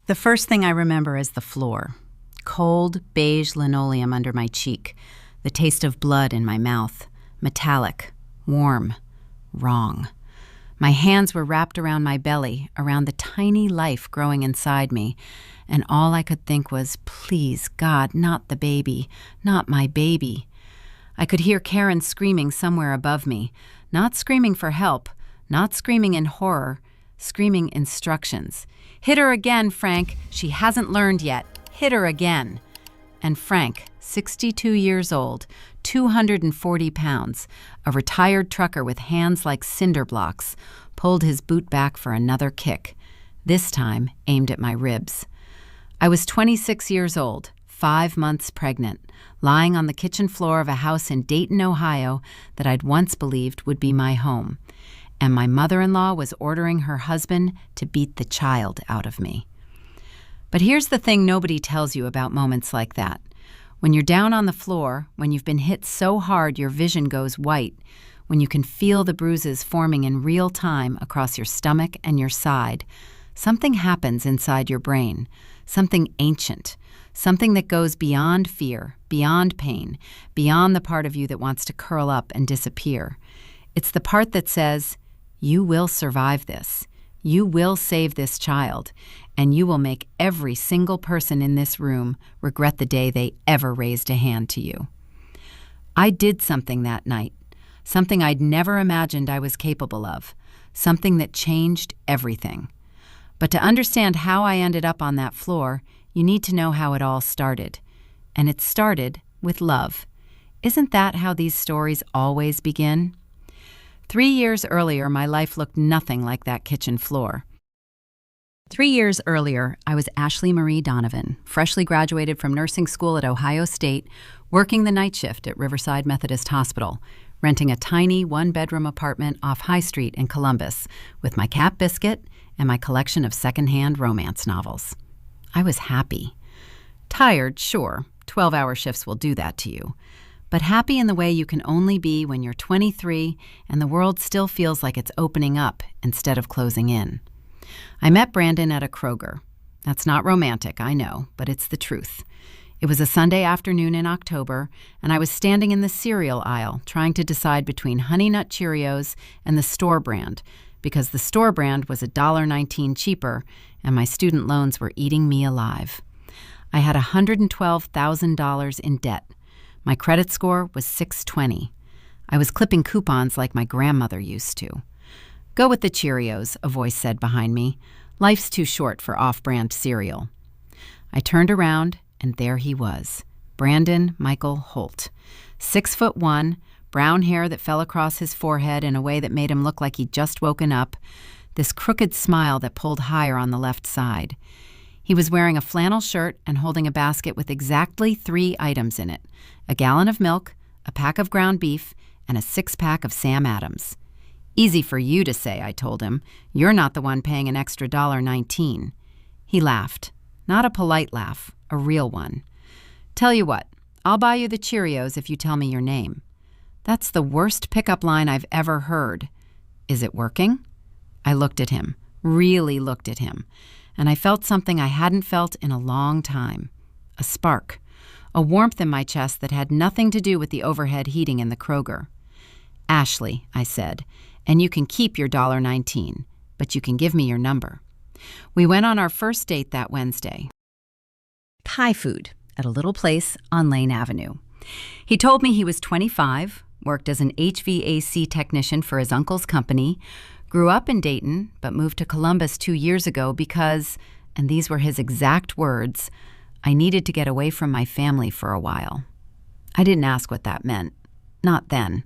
The first thing I remember is the floor. Cold, beige linoleum under my cheek, the taste of blood in my mouth, metallic, warm, wrong. My hands were wrapped around my belly, around the tiny life growing inside me, and all I could think was, please, God, not the baby, not my baby. I could hear Karen screaming somewhere above me, not screaming for help, not screaming in horror, screaming instructions. Hit her again, Frank. She hasn't learned yet. Hit her again. And Frank, 62 years old, 240 pounds, a retired trucker with hands like cinder blocks, pulled his boot back for another kick, this time aimed at my ribs. I was 26 years old, 5 months pregnant, lying on the kitchen floor of a house in Dayton, Ohio that I'd once believed would be my home, and my mother-in-law was ordering her husband to beat the child out of me. But here's the thing nobody tells you about moments like that. When you're down on the floor, when you've been hit so hard your vision goes white, when you can feel the bruises forming in real time across your stomach and your side, something happens inside your brain, something ancient, something that goes beyond fear, beyond pain, beyond the part of you that wants to curl up and disappear. It's the part that says, you will survive this. You will save this child, and you will make every single person in this room regret the day they ever raised a hand to you. I did something that night, something I'd never imagined I was capable of, something that changed everything. But to understand how I ended up on that floor, you need to know how it all started. And it started with love. Isn't that how these stories always begin? 3 years earlier, my life looked nothing like that kitchen floor. 3 years earlier, I was Ashley Marie Donovan, freshly graduated from nursing school at Ohio State, working the night shift at Riverside Methodist Hospital, renting a tiny one-bedroom apartment off High Street in Columbus with my Cap Biscuit and my collection of secondhand romance novels. I was happy. Tired, sure. 12-hour shifts will do that to you. But happy in the way you can only be when you're 23 and the world still feels like it's opening up instead of closing in. I met Brandon at a Kroger. That's not romantic, I know, but it's the truth. It was a Sunday afternoon in October, and I was standing in the cereal aisle trying to decide between Honey Nut Cheerios and the store brand, because the store brand was $1.19 cheaper, and my student loans were eating me alive. I had $112,000 in debt. My credit score was 620. I was clipping coupons like my grandmother used to. Go with the Cheerios, a voice said behind me. Life's too short for off-brand cereal. I turned around, and there he was, Brandon Michael Holt. 6'1", brown hair that fell across his forehead in a way that made him look like he'd just woken up, this crooked smile that pulled higher on the left side. He was wearing a flannel shirt and holding a basket with exactly 3 items in it: a gallon of milk, a pack of ground beef, and a 6-pack of Sam Adams. Easy for you to say, I told him. You're not the one paying an extra $1.19. He laughed. Not a polite laugh, a real one. Tell you what, I'll buy you the Cheerios if you tell me your name. That's the worst pickup line I've ever heard. Is it working? I looked at him, really looked at him, and I felt something I hadn't felt in a long time. A spark. A warmth in my chest that had nothing to do with the overhead heating in the Kroger. Ashley, I said, and you can keep your $1.19, but you can give me your number. We went on our first date that Wednesday. Thai food at a little place on Lane Avenue. He told me he was 25, worked as an HVAC technician for his uncle's company, grew up in Dayton, but moved to Columbus 2 years ago because, and these were his exact words, I needed to get away from my family for a while. I didn't ask what that meant. Not then.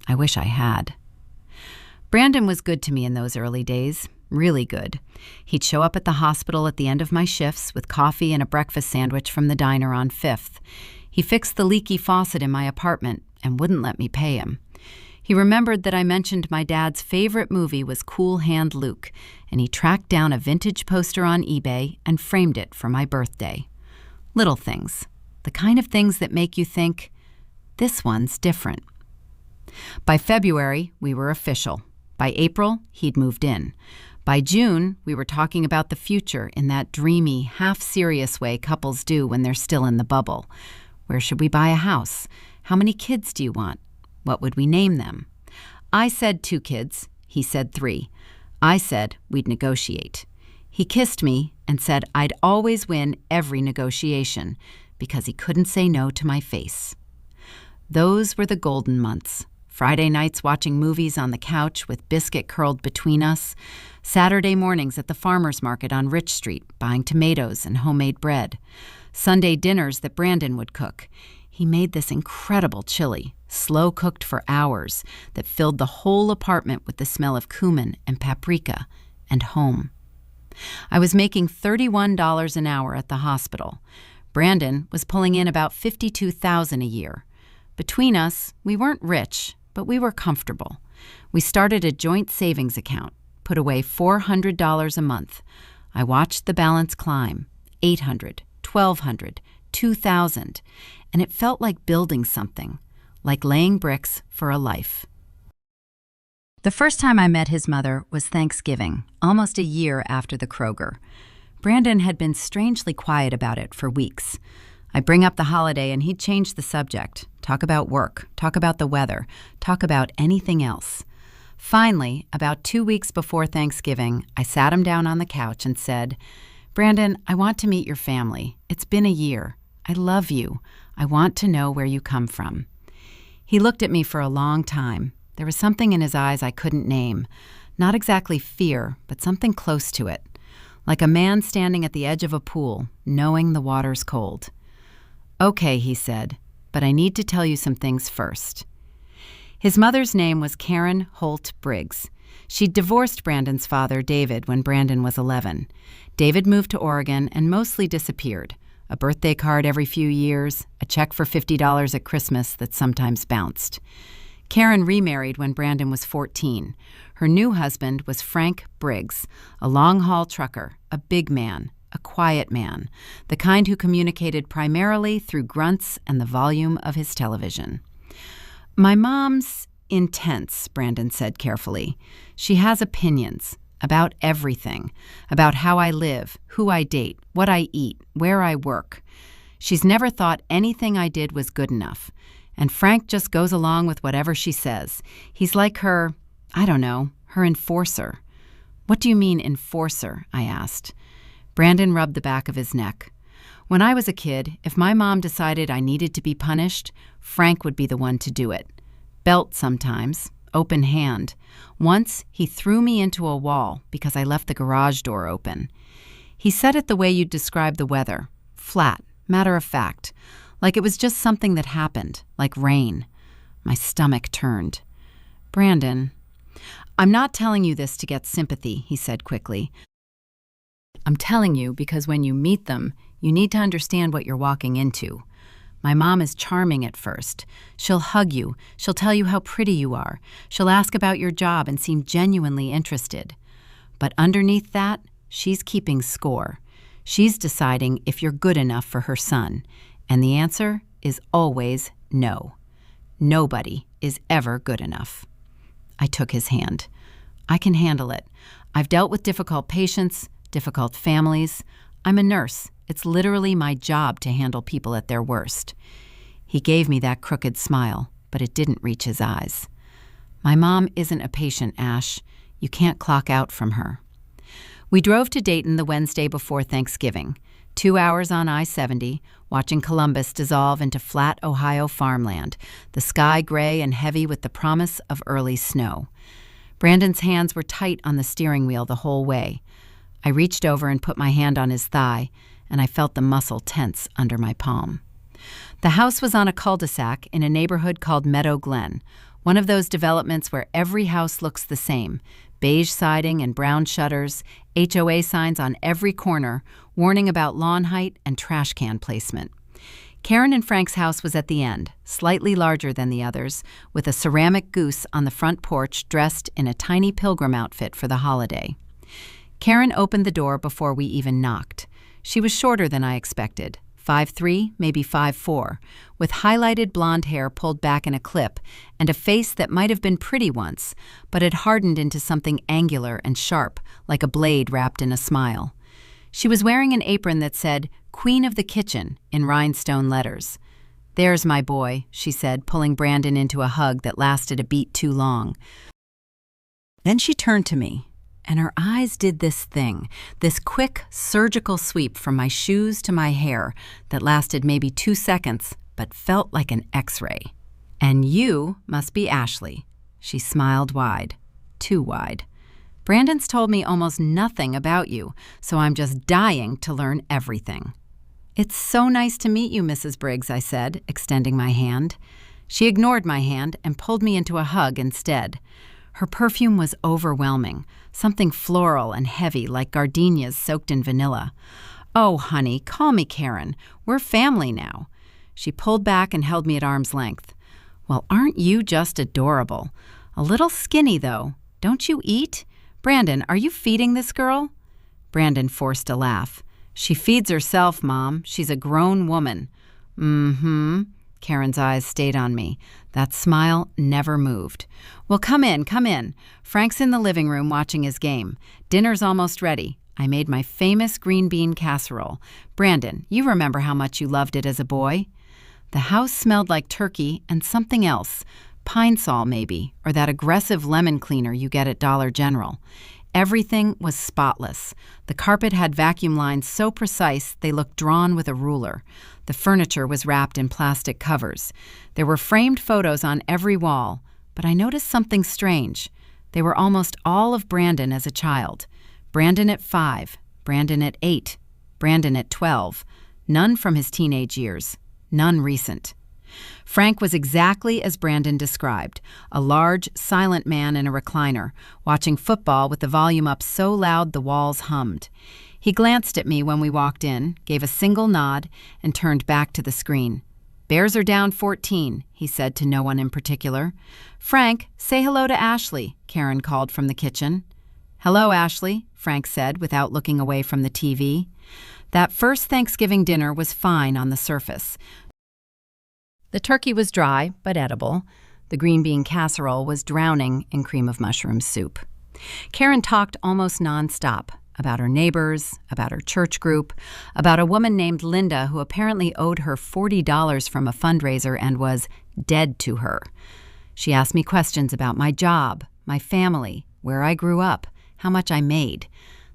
I wish I had. Brandon was good to me in those early days, really good. He'd show up at the hospital at the end of my shifts with coffee and a breakfast sandwich from the diner on 5th. He fixed the leaky faucet in my apartment and wouldn't let me pay him. He remembered that I mentioned my dad's favorite movie was Cool Hand Luke, and he tracked down a vintage poster on eBay and framed it for my birthday. Little things, the kind of things that make you think, this one's different. By February, we were official. By April, he'd moved in. By June, we were talking about the future in that dreamy, half-serious way couples do when they're still in the bubble. Where should we buy a house? How many kids do you want? What would we name them? I said 2 kids. He said 3. I said we'd negotiate. He kissed me and said I'd always win every negotiation because he couldn't say no to my face. Those were the golden months. Friday nights watching movies on the couch with biscuit curled between us. Saturday mornings at the farmer's market on Rich Street buying tomatoes and homemade bread. Sunday dinners that Brandon would cook. He made this incredible chili, slow-cooked for hours, that filled the whole apartment with the smell of cumin and paprika and home. I was making $31 an hour at the hospital. Brandon was pulling in about $52,000 a year. Between us, we weren't rich, but we were comfortable. We started a joint savings account, put away $400 a month. I watched the balance climb, $800, $1,200, $2,000, and it felt like building something, like laying bricks for a life. The first time I met his mother was Thanksgiving, almost a year after the Kroger. Brandon had been strangely quiet about it for weeks. I'd bring up the holiday and he'd change the subject, talk about work, talk about the weather, talk about anything else. Finally, about 2 weeks before Thanksgiving, I sat him down on the couch and said, "Brandon, I want to meet your family. It's been a year. I love you. I want to know where you come from." He looked at me for a long time. There was something in his eyes I couldn't name. Not exactly fear, but something close to it. Like a man standing at the edge of a pool, knowing the water's cold. "Okay," he said, "but I need to tell you some things first." His mother's name was Karen Holt Briggs. She'd divorced Brandon's father, David, when Brandon was 11. David moved to Oregon and mostly disappeared. A birthday card every few years, a check for $50 at Christmas that sometimes bounced. Karen remarried when Brandon was 14. Her new husband was Frank Briggs, a long-haul trucker, a big man, a quiet man, the kind who communicated primarily through grunts and the volume of his television. "My mom's intense," Brandon said carefully. "She has opinions about everything, about how I live, who I date, what I eat, where I work. She's never thought anything I did was good enough. And Frank just goes along with whatever she says. He's like her, I don't know, her enforcer." "What do you mean, enforcer?" I asked. Brandon rubbed the back of his neck. "When I was a kid, if my mom decided I needed to be punished, Frank would be the one to do it. Belt sometimes, open hand. Once, he threw me into a wall because I left the garage door open. He said it the way you'd describe the weather, flat, matter of fact. Like it was just something that happened, like rain." My stomach turned. "Brandon, I'm not telling you this to get sympathy," he said quickly. "I'm telling you because when you meet them, you need to understand what you're walking into. My mom is charming at first. She'll hug you. She'll tell you how pretty you are. She'll ask about your job and seem genuinely interested. But underneath that, she's keeping score. She's deciding if you're good enough for her son. And the answer is always no. Nobody is ever good enough." I took his hand. "I can handle it. I've dealt with difficult patients, difficult families. I'm a nurse. It's literally my job to handle people at their worst." He gave me that crooked smile, but it didn't reach his eyes. "My mom isn't a patient, Ash. You can't clock out from her." We drove to Dayton the Wednesday before Thanksgiving. 2 hours on I-70, watching Columbus dissolve into flat Ohio farmland, the sky gray and heavy with the promise of early snow. Brandon's hands were tight on the steering wheel the whole way. I reached over and put my hand on his thigh, and I felt the muscle tense under my palm. The house was on a cul-de-sac in a neighborhood called Meadow Glen, one of those developments where every house looks the same, beige siding and brown shutters, HOA signs on every corner, warning about lawn height and trash can placement. Karen and Frank's house was at the end, slightly larger than the others, with a ceramic goose on the front porch dressed in a tiny pilgrim outfit for the holiday. Karen opened the door before we even knocked. She was shorter than I expected, 5'3", maybe 5'4", with highlighted blonde hair pulled back in a clip and a face that might have been pretty once, but had hardened into something angular and sharp, like a blade wrapped in a smile. She was wearing an apron that said, "Queen of the Kitchen," in rhinestone letters. "There's my boy," she said, pulling Brandon into a hug that lasted a beat too long. Then she turned to me, and her eyes did this thing, this quick, surgical sweep from my shoes to my hair that lasted maybe 2 seconds, but felt like an X-ray. "And you must be Ashley." She smiled wide, too wide. "Brandon's told me almost nothing about you, so I'm just dying to learn everything." "It's so nice to meet you, Mrs. Briggs," I said, extending my hand. She ignored my hand and pulled me into a hug instead. Her perfume was overwhelming, something floral and heavy like gardenias soaked in vanilla. "Oh, honey, call me Karen. We're family now." She pulled back and held me at arm's length. "Well, aren't you just adorable? A little skinny, though. Don't you eat? Brandon, are you feeding this girl?" Brandon forced a laugh. "She feeds herself, Mom. She's a grown woman." "Mm-hmm." Karen's eyes stayed on me. That smile never moved. "Well, come in, come in. Frank's in the living room watching his game. Dinner's almost ready. I made my famous green bean casserole. Brandon, you remember how much you loved it as a boy?" The house smelled like turkey and something else. Pine Sol, maybe, or that aggressive lemon cleaner you get at Dollar General. Everything was spotless. The carpet had vacuum lines so precise they looked drawn with a ruler. The furniture was wrapped in plastic covers. There were framed photos on every wall, but I noticed something strange. They were almost all of Brandon as a child. Brandon at 5, Brandon at 8, Brandon at 12. None from his teenage years, none recent. Frank was exactly as Brandon described, a large, silent man in a recliner, watching football with the volume up so loud the walls hummed. He glanced at me when we walked in, gave a single nod, and turned back to the screen. "Bears are down 14, he said to no one in particular. "Frank, say hello to Ashley," Karen called from the kitchen. "Hello, Ashley," Frank said without looking away from the TV. That first Thanksgiving dinner was fine on the surface. The turkey was dry, but edible. The green bean casserole was drowning in cream of mushroom soup. Karen talked almost nonstop about her neighbors, about her church group, about a woman named Linda who apparently owed her $40 from a fundraiser and was dead to her. She asked me questions about my job, my family, where I grew up, how much I made.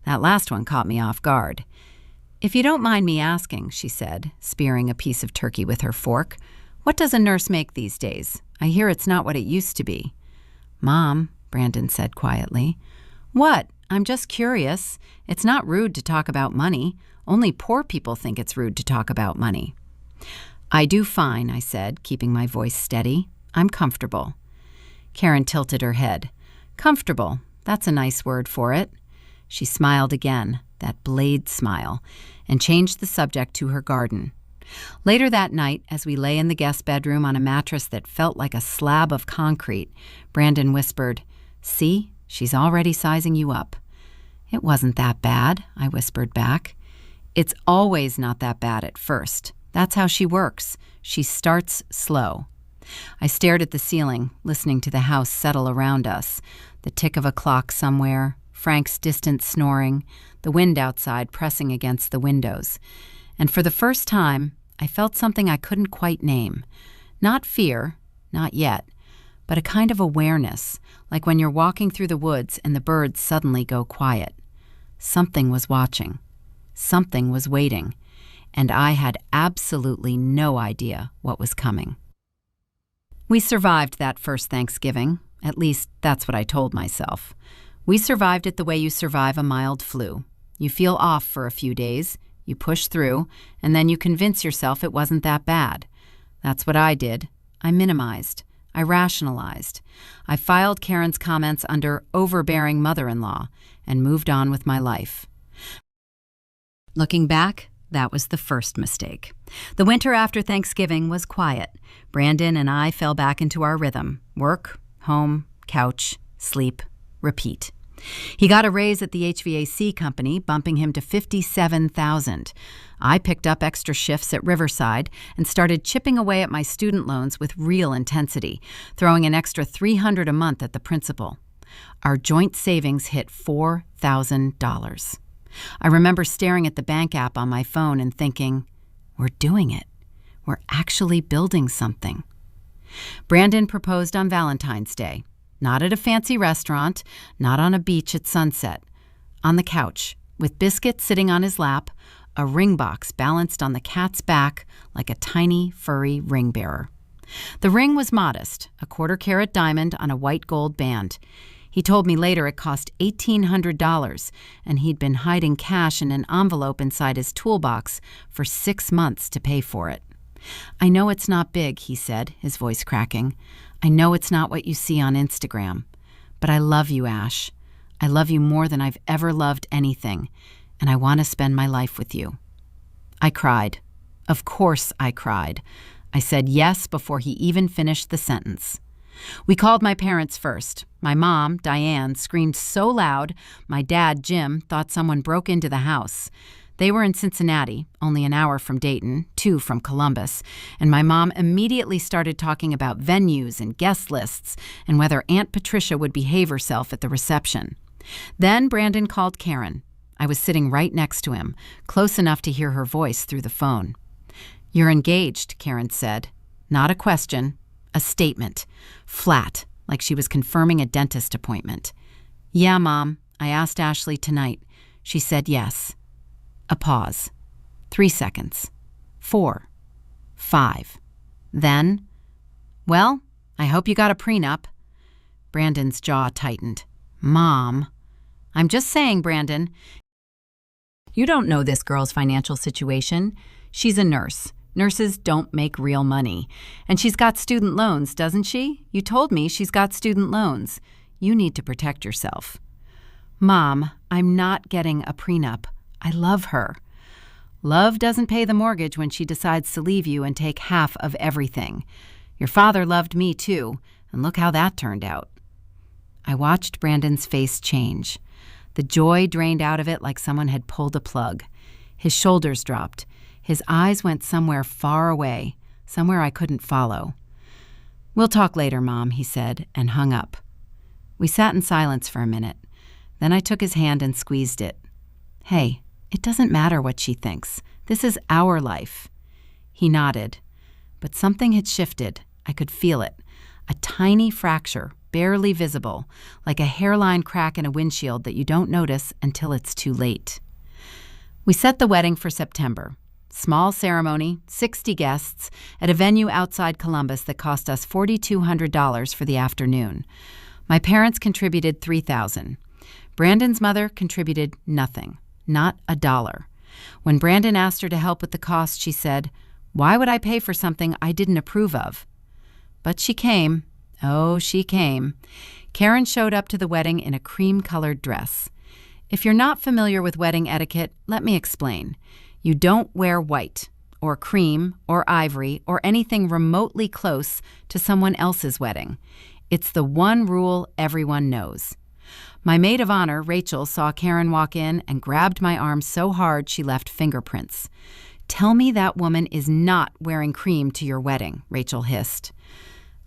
That last one caught me off guard. "If you don't mind me asking," she said, spearing a piece of turkey with her fork, "what does a nurse make these days? I hear it's not what it used to be." "Mom," Brandon said quietly. "What? I'm just curious. It's not rude to talk about money. Only poor people think it's rude to talk about money." "I do fine," I said, keeping my voice steady. "I'm comfortable." Karen tilted her head. "Comfortable. That's a nice word for it." She smiled again, that blade smile, and changed the subject to her garden. Later that night, as we lay in the guest bedroom on a mattress that felt like a slab of concrete, Brandon whispered, "See, she's already sizing you up." "It wasn't that bad," I whispered back. "It's always not that bad at first. That's how she works. She starts slow." I stared at the ceiling, listening to the house settle around us, the tick of a clock somewhere, Frank's distant snoring, the wind outside pressing against the windows. And for the first time, I felt something I couldn't quite name. Not fear, not yet, but a kind of awareness, like when you're walking through the woods and the birds suddenly go quiet. Something was watching. Something was waiting. And I had absolutely no idea what was coming. We survived that first Thanksgiving. At least, that's what I told myself. We survived it the way you survive a mild flu. You feel off for a few days, you push through, and then you convince yourself it wasn't that bad. That's what I did. I minimized. I rationalized. I filed Karen's comments under overbearing mother-in-law and moved on with my life. Looking back, that was the first mistake. The winter after Thanksgiving was quiet. Brandon and I fell back into our rhythm. Work, home, couch, sleep, repeat. He got a raise at the HVAC company, bumping him to $57,000. I picked up extra shifts at Riverside and started chipping away at my student loans with real intensity, throwing an extra $300 a month at the principal. Our joint savings hit $4,000. I remember staring at the bank app on my phone and thinking, we're doing it. We're actually building something. Brandon proposed on Valentine's Day, not at a fancy restaurant, not on a beach at sunset. On the couch, with biscuits sitting on his lap, a ring box balanced on the cat's back like a tiny, furry ring bearer. The ring was modest, a 1/4-carat diamond on a white gold band. He told me later it cost $1,800, and he'd been hiding cash in an envelope inside his toolbox for 6 months to pay for it. I know it's not big, he said, his voice cracking. I know it's not what you see on Instagram. But I love you, Ash. I love you more than I've ever loved anything, and I want to spend my life with you. I cried. Of course I cried. I said yes before he even finished the sentence. We called my parents first. My mom, Diane, screamed so loud, my dad, Jim, thought someone broke into the house. They were in Cincinnati, only an hour from Dayton, 2 from Columbus, and my mom immediately started talking about venues and guest lists and whether Aunt Patricia would behave herself at the reception. Then Brandon called Karen. I was sitting right next to him, close enough to hear her voice through the phone. You're engaged, Karen said. Not a question, a statement. Flat, like she was confirming a dentist appointment. Yeah, Mom, I asked Ashley tonight. She said yes. A pause. 3 seconds. 4. 5. Then, well, I hope you got a prenup. Brandon's jaw tightened. Mom. I'm just saying, Brandon. You don't know this girl's financial situation. She's a nurse. Nurses don't make real money. And she's got student loans, doesn't she? You told me she's got student loans. You need to protect yourself. Mom, I'm not getting a prenup. I love her. Love doesn't pay the mortgage when she decides to leave you and take half of everything. Your father loved me too, and look how that turned out. I watched Brandon's face change. The joy drained out of it like someone had pulled a plug. His shoulders dropped. His eyes went somewhere far away, somewhere I couldn't follow. We'll talk later, Mom, he said, and hung up. We sat in silence for a minute. Then I took his hand and squeezed it. Hey, it doesn't matter what she thinks. This is our life. He nodded. But something had shifted. I could feel it. A tiny fracture, barely visible, like a hairline crack in a windshield that you don't notice until it's too late. We set the wedding for September. Small ceremony, 60 guests, at a venue outside Columbus that cost us $4,200 for the afternoon. My parents contributed $3,000. Brandon's mother contributed nothing, not a dollar. When Brandon asked her to help with the cost, she said, "Why would I pay for something I didn't approve of?" But she came. Oh, she came. Karen showed up to the wedding in a cream-colored dress. If you're not familiar with wedding etiquette, let me explain. You don't wear white, or cream, or ivory, or anything remotely close to someone else's wedding. It's the one rule everyone knows. My maid of honor, Rachel, saw Karen walk in and grabbed my arm so hard she left fingerprints. "Tell me that woman is not wearing cream to your wedding," Rachel hissed.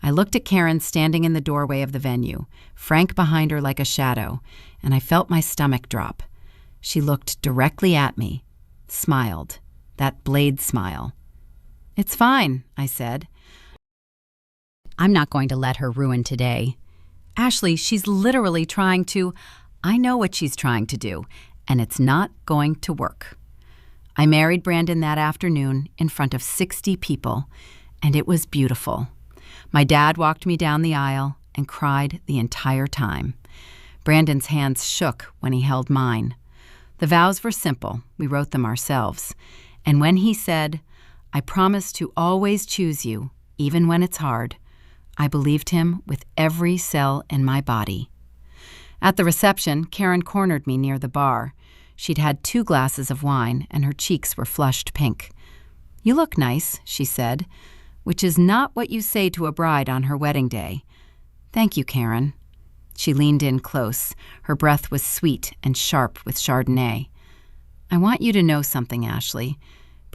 I looked at Karen standing in the doorway of the venue, Frank behind her like a shadow, and I felt my stomach drop. She looked directly at me, smiled, that blade smile. "It's fine," I said. "I'm not going to let her ruin today. Ashley, she's literally trying to. I know what she's trying to do, and it's not going to work." I married Brandon that afternoon in front of 60 people, and it was beautiful. My dad walked me down the aisle and cried the entire time. Brandon's hands shook when he held mine. The vows were simple. We wrote them ourselves. And when he said, "I promise to always choose you, even when it's hard," I believed him with every cell in my body. At the reception, Karen cornered me near the bar. She'd had 2 glasses of wine, and her cheeks were flushed pink. "You look nice," she said, which is not what you say to a bride on her wedding day. "Thank you, Karen." She leaned in close. Her breath was sweet and sharp with Chardonnay. "I want you to know something, Ashley.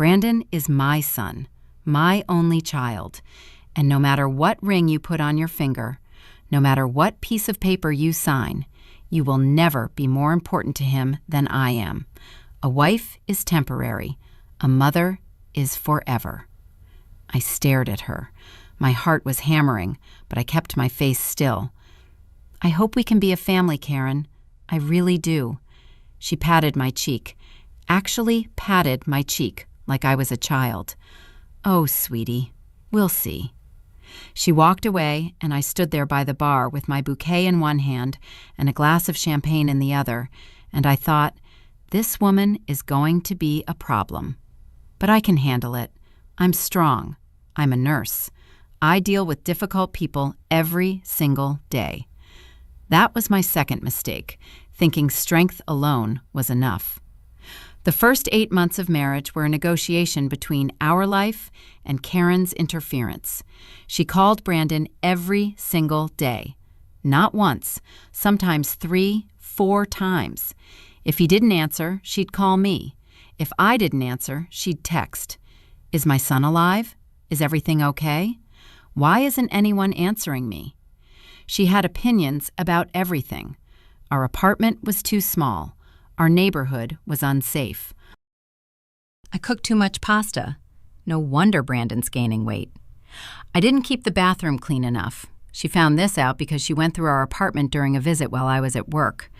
Brandon is my son, my only child, and no matter what ring you put on your finger, no matter what piece of paper you sign, you will never be more important to him than I am. A wife is temporary. A mother is forever. I stared at her. My heart was hammering, but I kept my face still. I hope we can be a family, Karen. I really do. She patted my cheek. Actually patted my cheek like I was a child. Oh, sweetie, we'll see. She walked away, and I stood there by the bar with my bouquet in one hand and a glass of champagne in the other, and I thought, this woman is going to be a problem. But I can handle it. I'm strong. I'm a nurse. I deal with difficult people every single day. That was my second mistake, thinking strength alone was enough. The first 8 months of marriage were a negotiation between our life and Karen's interference. She called Brandon every single day. Not once, sometimes 3, 4 times. If he didn't answer, she'd call me. If I didn't answer, she'd text. Is my son alive? Is everything okay? Why isn't anyone answering me? She had opinions about everything. Our apartment was too small. Our neighborhood was unsafe. I cooked too much pasta. No wonder Brandon's gaining weight. I didn't keep the bathroom clean enough. She found this out because she went through our apartment during a visit while I was at work.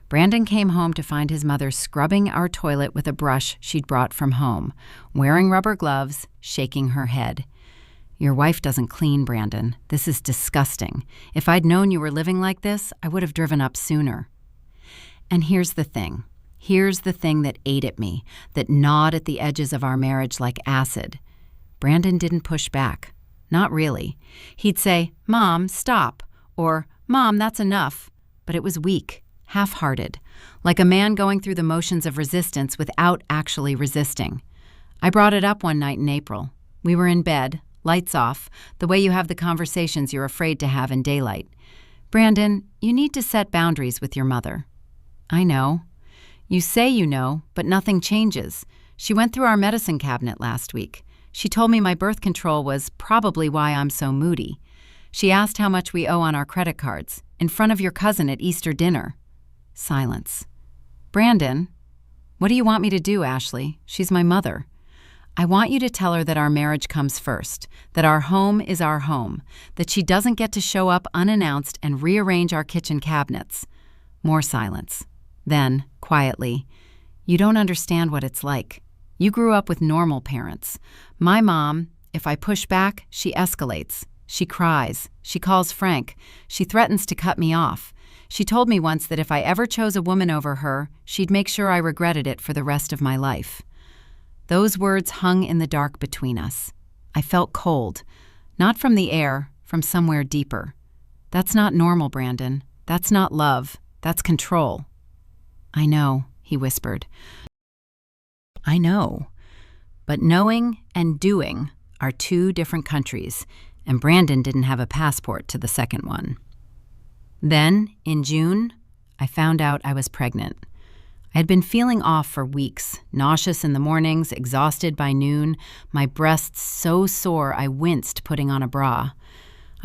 Brandon came home to find his mother scrubbing our toilet with a brush she'd brought from home, wearing rubber gloves, shaking her head. Your wife doesn't clean, Brandon. This is disgusting. If I'd known you were living like this, I would have driven up sooner. And here's the thing. Here's the thing that ate at me, that gnawed at the edges of our marriage like acid. Brandon didn't push back. Not really. He'd say, "Mom, stop," or "Mom, that's enough." But it was weak, half-hearted, like a man going through the motions of resistance without actually resisting. I brought it up one night in April. We were in bed, lights off, the way you have the conversations you're afraid to have in daylight. "Brandon, you need to set boundaries with your mother." "I know." "You say you know, but nothing changes. She went through our medicine cabinet last week. She told me my birth control was probably why I'm so moody. She asked how much we owe on our credit cards, in front of your cousin at Easter dinner." Silence. "Brandon, what do you want me to do, Ashley? She's my mother." "I want you to tell her that our marriage comes first, that our home is our home, that she doesn't get to show up unannounced and rearrange our kitchen cabinets." More silence. Then, quietly, "You don't understand what it's like. You grew up with normal parents. My mom, if I push back, she escalates. She cries. She calls Frank. She threatens to cut me off. She told me once that if I ever chose a woman over her, she'd make sure I regretted it for the rest of my life." Those words hung in the dark between us. I felt cold. Not from the air, from somewhere deeper. "That's not normal, Brandon. That's not love. That's control." "I know," he whispered. "I know. But knowing and doing are 2 different countries, and Brandon didn't have a passport to the second one." Then, in June, I found out I was pregnant. I had been feeling off for weeks, nauseous in the mornings, exhausted by noon, my breasts so sore I winced putting on a bra.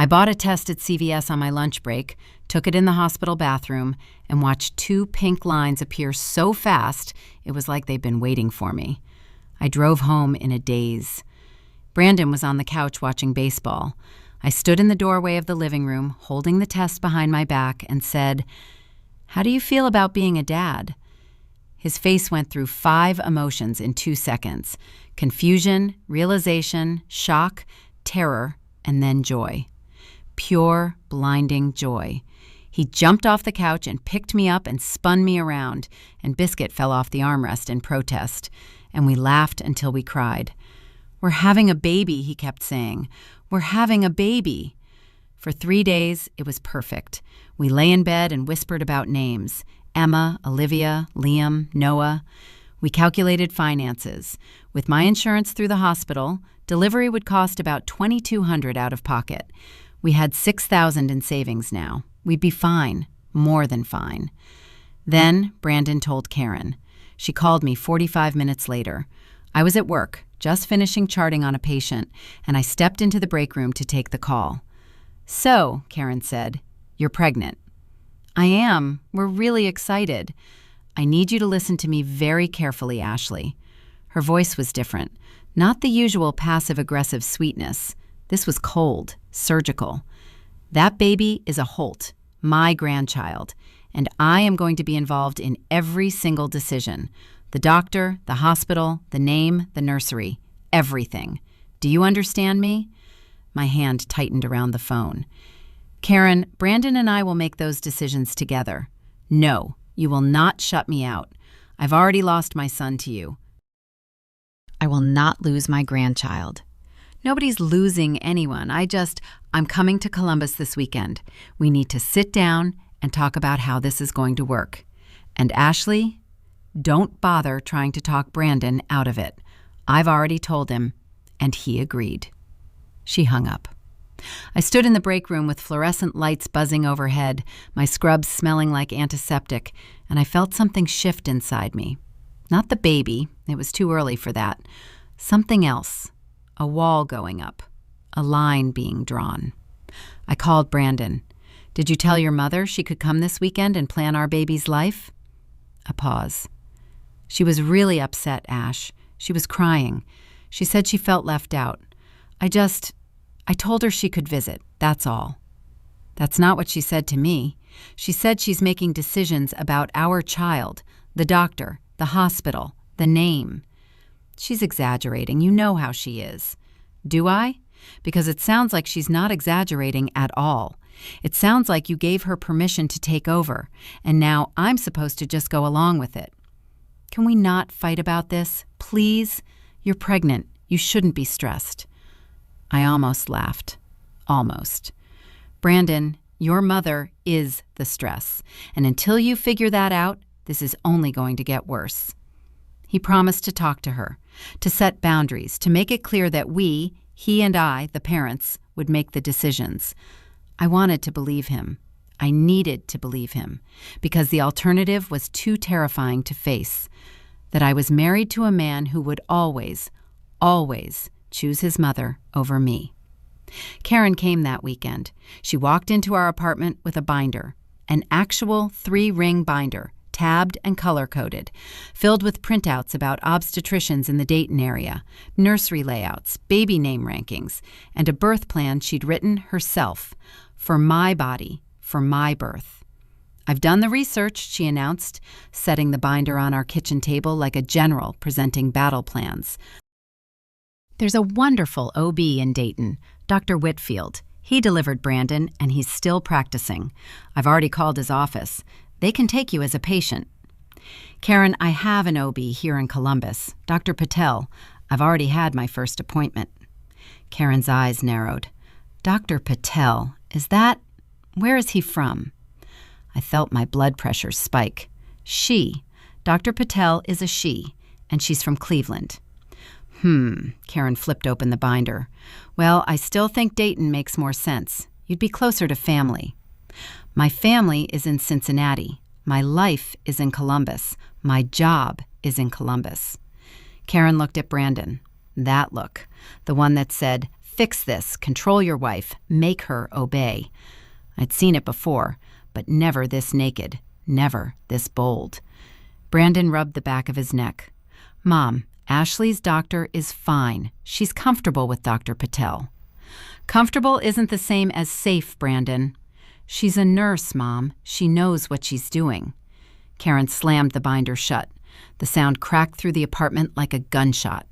I bought a test at CVS on my lunch break, took it in the hospital bathroom, and watched 2 pink lines appear so fast it was like they'd been waiting for me. I drove home in a daze. Brandon was on the couch watching baseball. I stood in the doorway of the living room, holding the test behind my back, and said, "How do you feel about being a dad?" His face went through 5 emotions in 2 seconds: confusion, realization, shock, terror, and then joy. Pure, blinding joy. He jumped off the couch and picked me up and spun me around, and Biscuit fell off the armrest in protest, and we laughed until we cried. "We're having a baby," he kept saying. "We're having a baby." For 3 days, it was perfect. We lay in bed and whispered about names: Emma, Olivia, Liam, Noah. We calculated finances. With my insurance through the hospital, delivery would cost about $2,200 out of pocket. We had $6,000 in savings now. We'd be fine, more than fine. Then Brandon told Karen. She called me 45 minutes later. I was at work, just finishing charting on a patient, and I stepped into the break room to take the call. "So," Karen said, "you're pregnant." "I am. We're really excited." "I need you to listen to me very carefully, Ashley." Her voice was different, not the usual passive-aggressive sweetness. This was cold, surgical. "That baby is a Holt, my grandchild, and I am going to be involved in every single decision. The doctor, the hospital, the name, the nursery, everything. Do you understand me?" My hand tightened around the phone. "Karen, Brandon and I will make those decisions together. No, you will not shut me out. I've already lost my son to you. I will not lose my grandchild." "Nobody's losing anyone. I'm coming to Columbus this weekend. We need to sit down and talk about how this is going to work. And Ashley, don't bother trying to talk Brandon out of it. I've already told him, and he agreed." She hung up. I stood in the break room with fluorescent lights buzzing overhead, my scrubs smelling like antiseptic, and I felt something shift inside me. Not the baby, it was too early for that. Something else. A wall going up. A line being drawn. I called Brandon. "Did you tell your mother she could come this weekend and plan our baby's life?" A pause. "She was really upset, Ash. She was crying. She said she felt left out. I told her she could visit, that's all." "That's not what she said to me. She said she's making decisions about our child, the doctor, the hospital, the name." "She's exaggerating. You know how she is." "Do I? Because it sounds like she's not exaggerating at all. It sounds like you gave her permission to take over, and now I'm supposed to just go along with it. Can we not fight about this? Please? You're pregnant. You shouldn't be stressed." I almost laughed. Almost. "Brandon, your mother is the stress, and until you figure that out, this is only going to get worse." He promised to talk to her, to set boundaries, to make it clear that we, he and I, the parents, would make the decisions. I wanted to believe him. I needed to believe him, because the alternative was too terrifying to face, that I was married to a man who would always, always choose his mother over me. Karen came that weekend. She walked into our apartment with a binder, an actual 3-ring binder, tabbed and color-coded, filled with printouts about obstetricians in the Dayton area, nursery layouts, baby name rankings, and a birth plan she'd written herself, for my body, for my birth. "I've done the research," she announced, setting the binder on our kitchen table like a general presenting battle plans. "There's a wonderful OB in Dayton, Dr. Whitfield. He delivered Brandon, and he's still practicing. I've already called his office. They can take you as a patient." "Karen, I have an OB here in Columbus, Dr. Patel. I've already had my first appointment." Karen's eyes narrowed. "Dr. Patel, where is he from?" I felt my blood pressure spike. "She. Dr. Patel is a she, and she's from Cleveland." Karen flipped open the binder. "Well, I still think Dayton makes more sense. You'd be closer to family." "My family is in Cincinnati. My life is in Columbus. My job is in Columbus." Karen looked at Brandon. That look. The one that said, "Fix this, control your wife, make her obey." I'd seen it before, but never this naked, never this bold. Brandon rubbed the back of his neck. "Mom, Ashley's doctor is fine. She's comfortable with Dr. Patel." "Comfortable isn't the same as safe, Brandon." "She's a nurse, Mom. She knows what she's doing." Karen slammed the binder shut. The sound cracked through the apartment like a gunshot.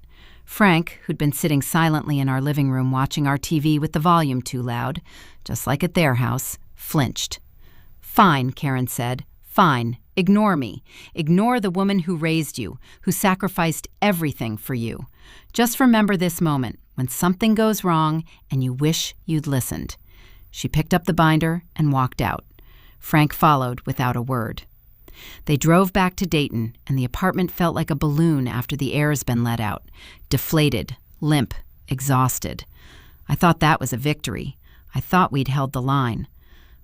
Frank, who'd been sitting silently in our living room watching our TV with the volume too loud, just like at their house, flinched. "Fine," Karen said. "Fine. Ignore me. Ignore the woman who raised you, who sacrificed everything for you. Just remember this moment, when something goes wrong and you wish you'd listened." She picked up the binder and walked out. Frank followed without a word. They drove back to Dayton, and the apartment felt like a balloon after the air's been let out, deflated, limp, exhausted. I thought that was a victory. I thought we'd held the line.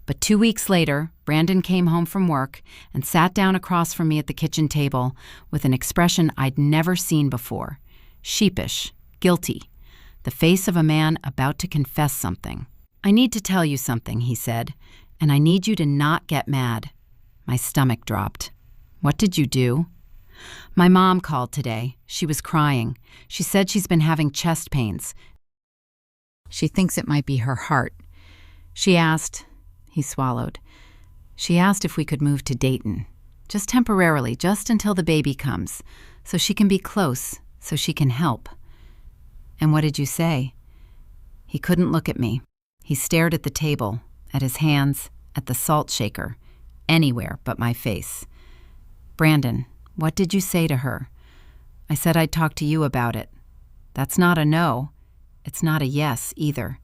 But 2 weeks later, Brandon came home from work and sat down across from me at the kitchen table with an expression I'd never seen before. sheepish, guilty, the face of a man about to confess something. "I need to tell you something," he said, "and I need you to not get mad." My stomach dropped. "What did you do?" "My mom called today. She was crying. She said she's been having chest pains. She thinks it might be her heart. She asked," he swallowed, "she asked if we could move to Dayton. Just temporarily, just until the baby comes, so she can be close, so she can help." "And what did you say?" He couldn't look at me. He stared at the table, at his hands, at the salt shaker, anywhere but my face. "Brandon, what did you say to her?" "I said I'd talk to you about it." "That's not a no. It's not a yes, either."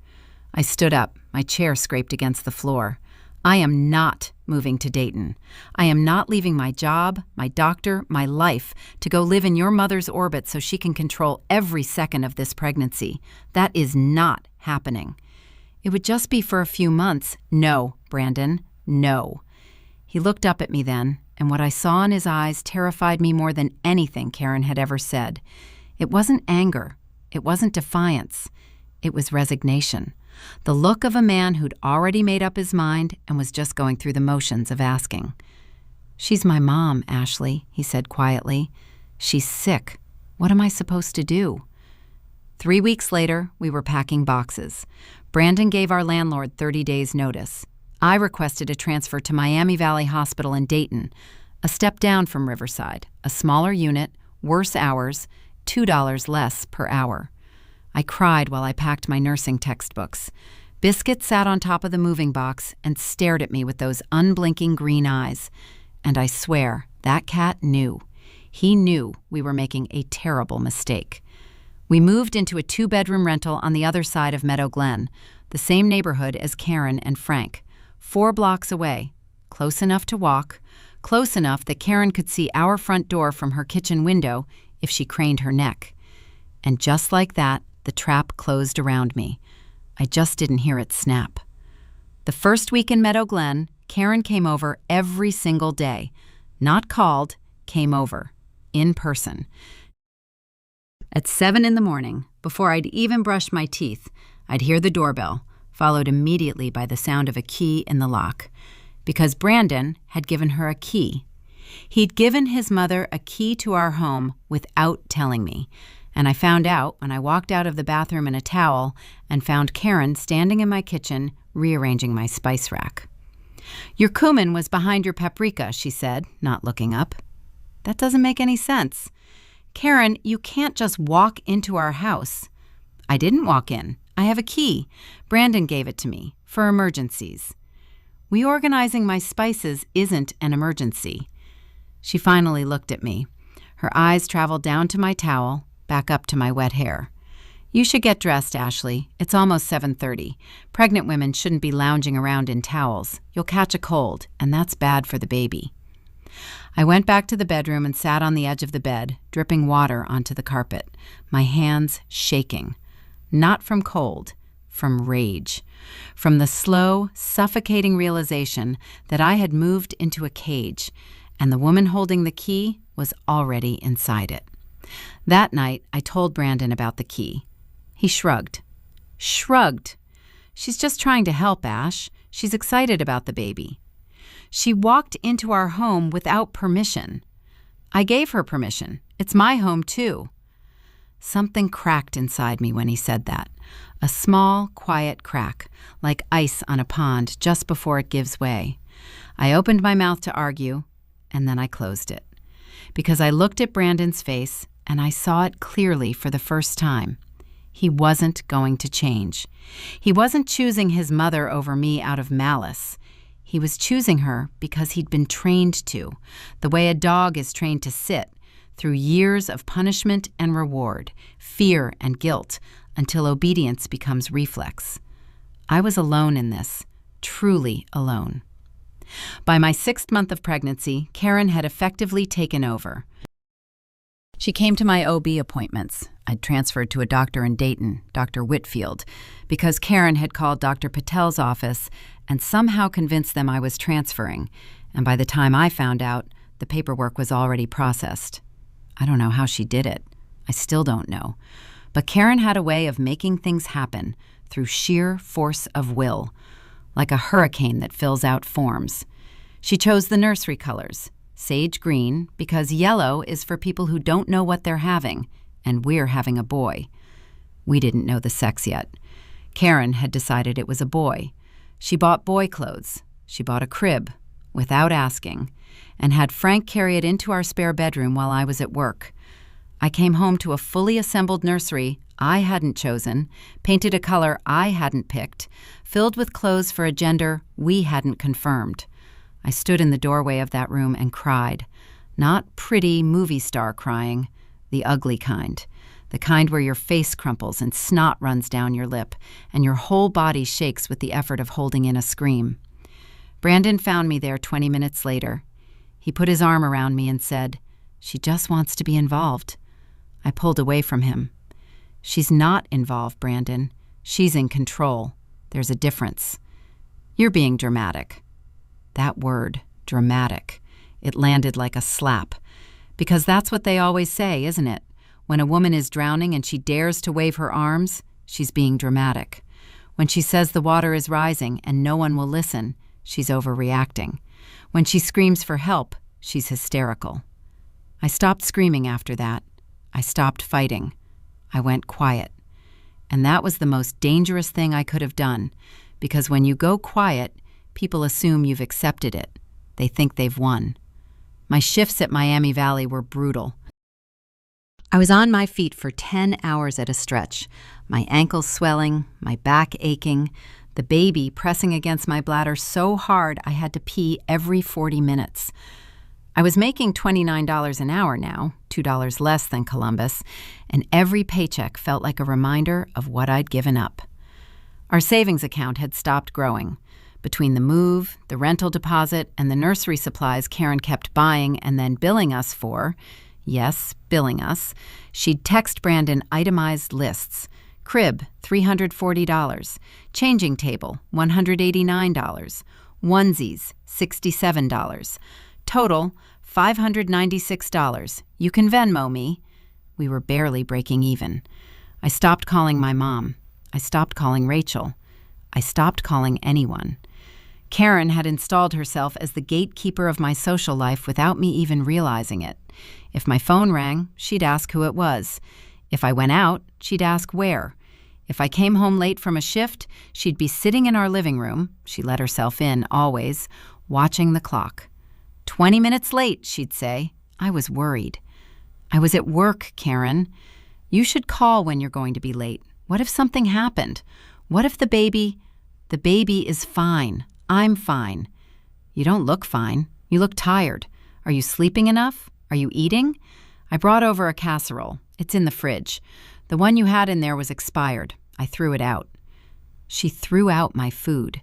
I stood up. My chair scraped against the floor. "I am not moving to Dayton. I am not leaving my job, my doctor, my life to go live in your mother's orbit so she can control every second of this pregnancy. That is not happening. It would just be for a few months. No, Brandon, no." He looked up at me then, and what I saw in his eyes terrified me more than anything Karen had ever said. It wasn't anger. It wasn't defiance. It was resignation. The look of a man who'd already made up his mind and was just going through the motions of asking. "She's my mom, Ashley," he said quietly. "She's sick. What am I supposed to do?" 3 weeks later, we were packing boxes. Brandon gave our landlord 30 days' notice. I requested a transfer to Miami Valley Hospital in Dayton, a step down from Riverside, a smaller unit, worse hours, $2 less per hour. I cried while I packed my nursing textbooks. Biscuit sat on top of the moving box and stared at me with those unblinking green eyes. And I swear, that cat knew. He knew we were making a terrible mistake. We moved into a 2-bedroom rental on the other side of Meadow Glen, the same neighborhood as Karen and Frank, 4 blocks away, close enough to walk, close enough that Karen could see our front door from her kitchen window if she craned her neck. And just like that, the trap closed around me. I just didn't hear it snap. The first week in Meadow Glen, Karen came over every single day. Not called, came over, in person. At 7 in the morning, before I'd even brushed my teeth, I'd hear the doorbell, followed immediately by the sound of a key in the lock, because Brandon had given her a key. He'd given his mother a key to our home without telling me, and I found out when I walked out of the bathroom in a towel and found Karen standing in my kitchen rearranging my spice rack. "Your cumin was behind your paprika," she said, not looking up. "That doesn't make any sense." "Karen, you can't just walk into our house." "I didn't walk in. I have a key. Brandon gave it to me, for emergencies." "Reorganizing my spices isn't an emergency." She finally looked at me. Her eyes traveled down to my towel, back up to my wet hair. "You should get dressed, Ashley. It's almost 7:30. Pregnant women shouldn't be lounging around in towels. You'll catch a cold, and that's bad for the baby." I went back to the bedroom and sat on the edge of the bed, dripping water onto the carpet, my hands shaking. Not from cold, from rage. From the slow, suffocating realization that I had moved into a cage, and the woman holding the key was already inside it. That night, I told Brandon about the key. He shrugged. Shrugged. "She's just trying to help, Ash. She's excited about the baby." "She walked into our home without permission." "I gave her permission. It's my home, too." Something cracked inside me when he said that. A small, quiet crack, like ice on a pond just before it gives way. I opened my mouth to argue, and then I closed it. Because I looked at Brandon's face, and I saw it clearly for the first time. He wasn't going to change. He wasn't choosing his mother over me out of malice. He was choosing her because he'd been trained to, the way a dog is trained to sit, through years of punishment and reward, fear and guilt, until obedience becomes reflex. I was alone in this, truly alone. By my 6th month of pregnancy, Karen had effectively taken over. She came to my OB appointments. I'd transferred to a doctor in Dayton, Dr. Whitfield, because Karen had called Dr. Patel's office and somehow convinced them I was transferring, and by the time I found out, the paperwork was already processed. I don't know how she did it. I still don't know. But Karen had a way of making things happen through sheer force of will, like a hurricane that fills out forms. She chose the nursery colors, sage green, because yellow is for people who don't know what they're having, and we're having a boy. We didn't know the sex yet. Karen had decided it was a boy. She bought boy clothes. She bought a crib, without asking, and had Frank carry it into our spare bedroom while I was at work. I came home to a fully assembled nursery I hadn't chosen, painted a color I hadn't picked, filled with clothes for a gender we hadn't confirmed. I stood in the doorway of that room and cried. Not pretty movie star crying, the ugly kind. The kind where your face crumples and snot runs down your lip, and your whole body shakes with the effort of holding in a scream. Brandon found me there 20 minutes later. He put his arm around me and said, "She just wants to be involved." I pulled away from him. "She's not involved, Brandon. She's in control. There's a difference." "You're being dramatic." That word, dramatic, it landed like a slap. Because that's what they always say, isn't it? When a woman is drowning and she dares to wave her arms, she's being dramatic. When she says the water is rising and no one will listen, she's overreacting. When she screams for help, she's hysterical. I stopped screaming after that. I stopped fighting. I went quiet. And that was the most dangerous thing I could have done, because when you go quiet, people assume you've accepted it. They think they've won. My shifts at Miami Valley were brutal. I was on my feet for 10 hours at a stretch, my ankles swelling, my back aching, the baby pressing against my bladder so hard I had to pee every 40 minutes. I was making $29 an hour now, $2 less than Columbus, and every paycheck felt like a reminder of what I'd given up. Our savings account had stopped growing. Between the move, the rental deposit, and the nursery supplies Karen kept buying and then billing us for, yes, billing us, she'd text Brandon itemized lists. Crib, $340. Changing table, $189. Onesies, $67. Total, $596. You can Venmo me. We were barely breaking even. I stopped calling my mom. I stopped calling Rachel. I stopped calling anyone. Karen had installed herself as the gatekeeper of my social life without me even realizing it. If my phone rang, she'd ask who it was. If I went out, she'd ask where. If I came home late from a shift, she'd be sitting in our living room, she let herself in always, watching the clock. 20 minutes late, she'd say. I was worried. I was at work, Karen. You should call when you're going to be late. What if something happened? What if the baby is fine. I'm fine. You don't look fine. You look tired. Are you sleeping enough? Are you eating? I brought over a casserole. It's in the fridge. The one you had in there was expired. I threw it out. She threw out my food.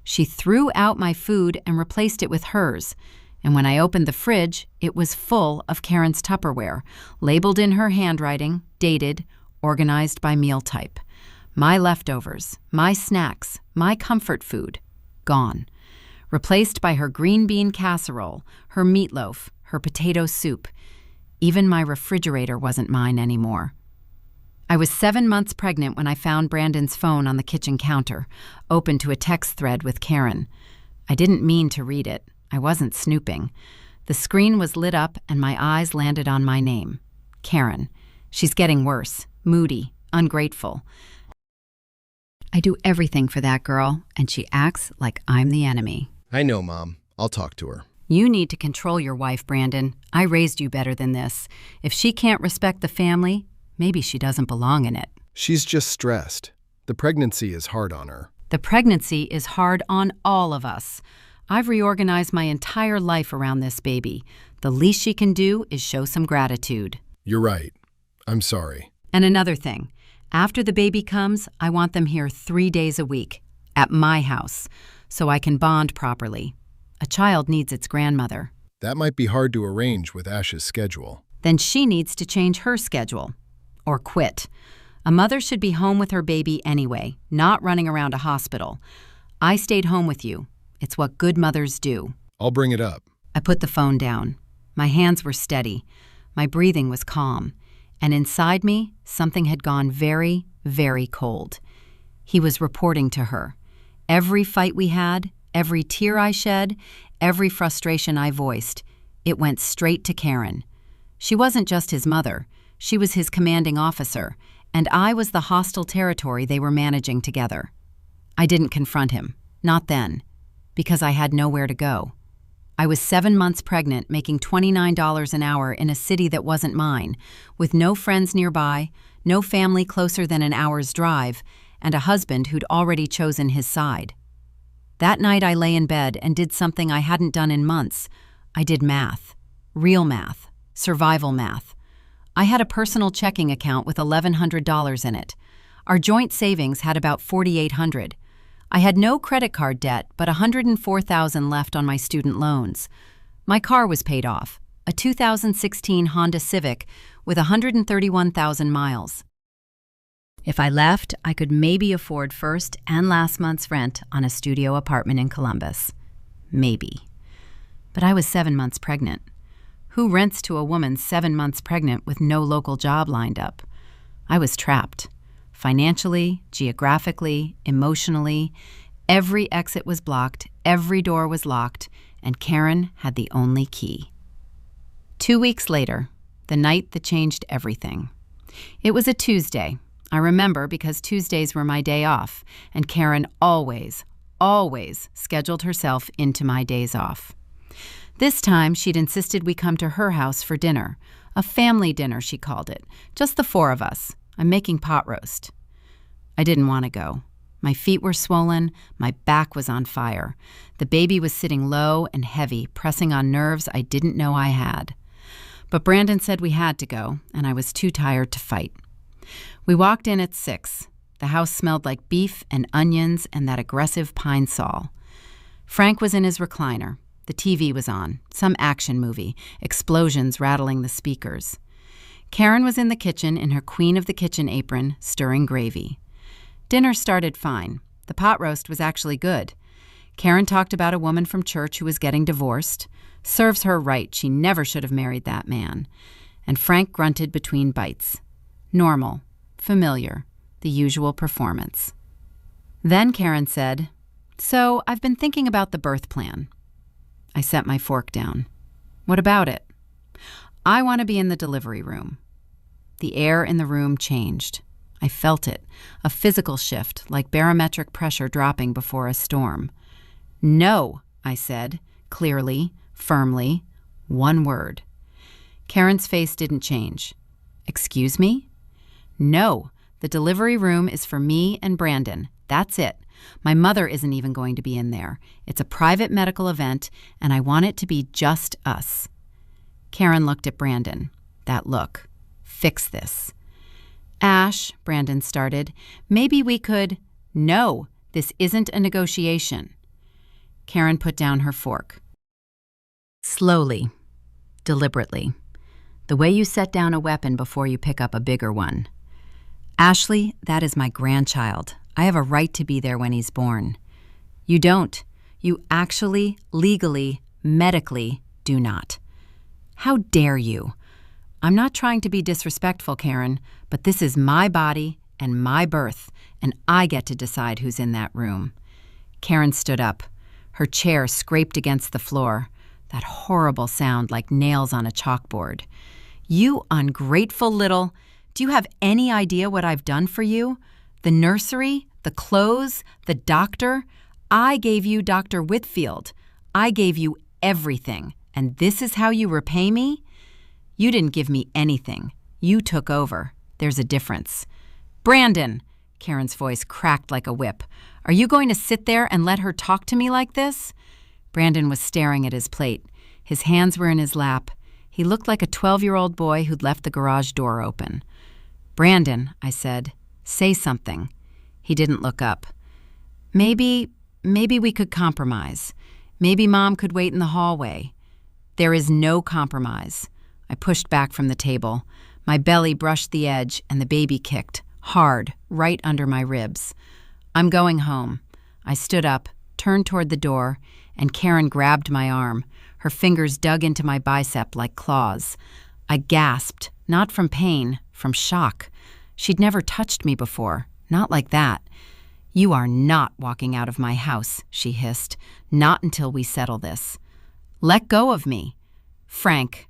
She threw out my food and replaced it with hers. And when I opened the fridge, it was full of Karen's Tupperware, labeled in her handwriting, dated, organized by meal type. My leftovers, my snacks, my comfort food, gone. Replaced by her green bean casserole, her meatloaf, her potato soup. Even my refrigerator wasn't mine anymore. I was 7 months pregnant when I found Brandon's phone on the kitchen counter, open to a text thread with Karen. I didn't mean to read it. I wasn't snooping. The screen was lit up and my eyes landed on my name. Karen. She's getting worse, moody, ungrateful. I do everything for that girl, and she acts like I'm the enemy. I know, Mom. I'll talk to her. You need to control your wife, Brandon. I raised you better than this. If she can't respect the family, maybe she doesn't belong in it. She's just stressed. The pregnancy is hard on her. The pregnancy is hard on all of us. I've reorganized my entire life around this baby. The least she can do is show some gratitude. You're right. I'm sorry. And another thing. After the baby comes, I want them here 3 days a week, at my house, so I can bond properly. A child needs its grandmother. That might be hard to arrange with Ash's schedule. Then she needs to change her schedule. Or quit. A mother should be home with her baby anyway, not running around a hospital. I stayed home with you. It's what good mothers do. I'll bring it up. I put the phone down. My hands were steady. My breathing was calm. and inside me, something had gone very, very cold. He was reporting to her. Every fight we had, every tear I shed, every frustration I voiced, it went straight to Karen. She wasn't just his mother, she was his commanding officer, and I was the hostile territory they were managing together. I didn't confront him, not then, because I had nowhere to go. I was 7 months pregnant, making $29 an hour in a city that wasn't mine, with no friends nearby, no family closer than an hour's drive, and a husband who'd already chosen his side. That night I lay in bed and did something I hadn't done in months. I did math. Real math. Survival math. I had a personal checking account with $1,100 in it. Our joint savings had about $4,800. I had no credit card debt, but $104,000 left on my student loans. My car was paid off, a 2016 Honda Civic with 131,000 miles. If I left, I could maybe afford first and last month's rent on a studio apartment in Columbus. Maybe. But I was 7 months pregnant. Who rents to a woman 7 months pregnant with no local job lined up? I was trapped. Financially, geographically, emotionally, every exit was blocked, every door was locked, and Karen had the only key. 2 weeks later, the night that changed everything. It was a Tuesday. I remember because Tuesdays were my day off, and Karen always scheduled herself into my days off. This time, she'd insisted we come to her house for dinner. A family dinner, she called it. Just the 4 of us. I'm making pot roast. I didn't want to go. My feet were swollen, my back was on fire. The baby was sitting low and heavy, pressing on nerves I didn't know I had. But Brandon said we had to go, and I was too tired to fight. We walked in at 6. The house smelled like beef and onions and that aggressive pine sol. Frank was in his recliner. The TV was on, some action movie, explosions rattling the speakers. Karen was in the kitchen in her queen of the kitchen apron, stirring gravy. Dinner started fine. The pot roast was actually good. Karen talked about a woman from church who was getting divorced. Serves her right, she never should have married that man. And Frank grunted between bites. Normal, familiar, the usual performance. Then Karen said, "So I've been thinking about the birth plan." I set my fork down. "What about it?" "I want to be in the delivery room." The air in the room changed. I felt it, a physical shift, like barometric pressure dropping before a storm. "No," I said, clearly, firmly, one word. Karen's face didn't change. "Excuse me?" "No, the delivery room is for me and Brandon. That's it. My mother isn't even going to be in there. It's a private medical event, and I want it to be just us." Karen looked at Brandon. That look. Fix this. "Ash," Brandon started, "maybe we could—" "No, this isn't a negotiation." Karen put down her fork. Slowly, deliberately, the way you set down a weapon before you pick up a bigger one. "Ashley, that is my grandchild. I have a right to be there when he's born." "You don't. You actually, legally, medically do not." "How dare you?" "I'm not trying to be disrespectful, Karen, but this is my body and my birth, and I get to decide who's in that room." Karen stood up. Her chair scraped against the floor. That horrible sound like nails on a chalkboard. "You ungrateful little— Do you have any idea what I've done for you? The nursery, the clothes, the doctor. I gave you Dr. Whitfield. I gave you everything, and this is how you repay me? You didn't give me anything. You took over. There's a difference." "Brandon!" Karen's voice cracked like a whip. "Are you going to sit there and let her talk to me like this?" Brandon was staring at his plate. His hands were in his lap. He looked like a 12-year-old boy who'd left the garage door open. "Brandon," I said, "say something." He didn't look up. Maybe we could compromise. Maybe Mom could wait in the hallway." "There is no compromise." I pushed back from the table. My belly brushed the edge, and the baby kicked, hard, right under my ribs. "I'm going home." I stood up, turned toward the door, and Karen grabbed my arm. Her fingers dug into my bicep like claws. I gasped, not from pain, from shock. She'd never touched me before, not like that. "You are not walking out of my house," she hissed. "Not until we settle this." "Let go of me." Frank.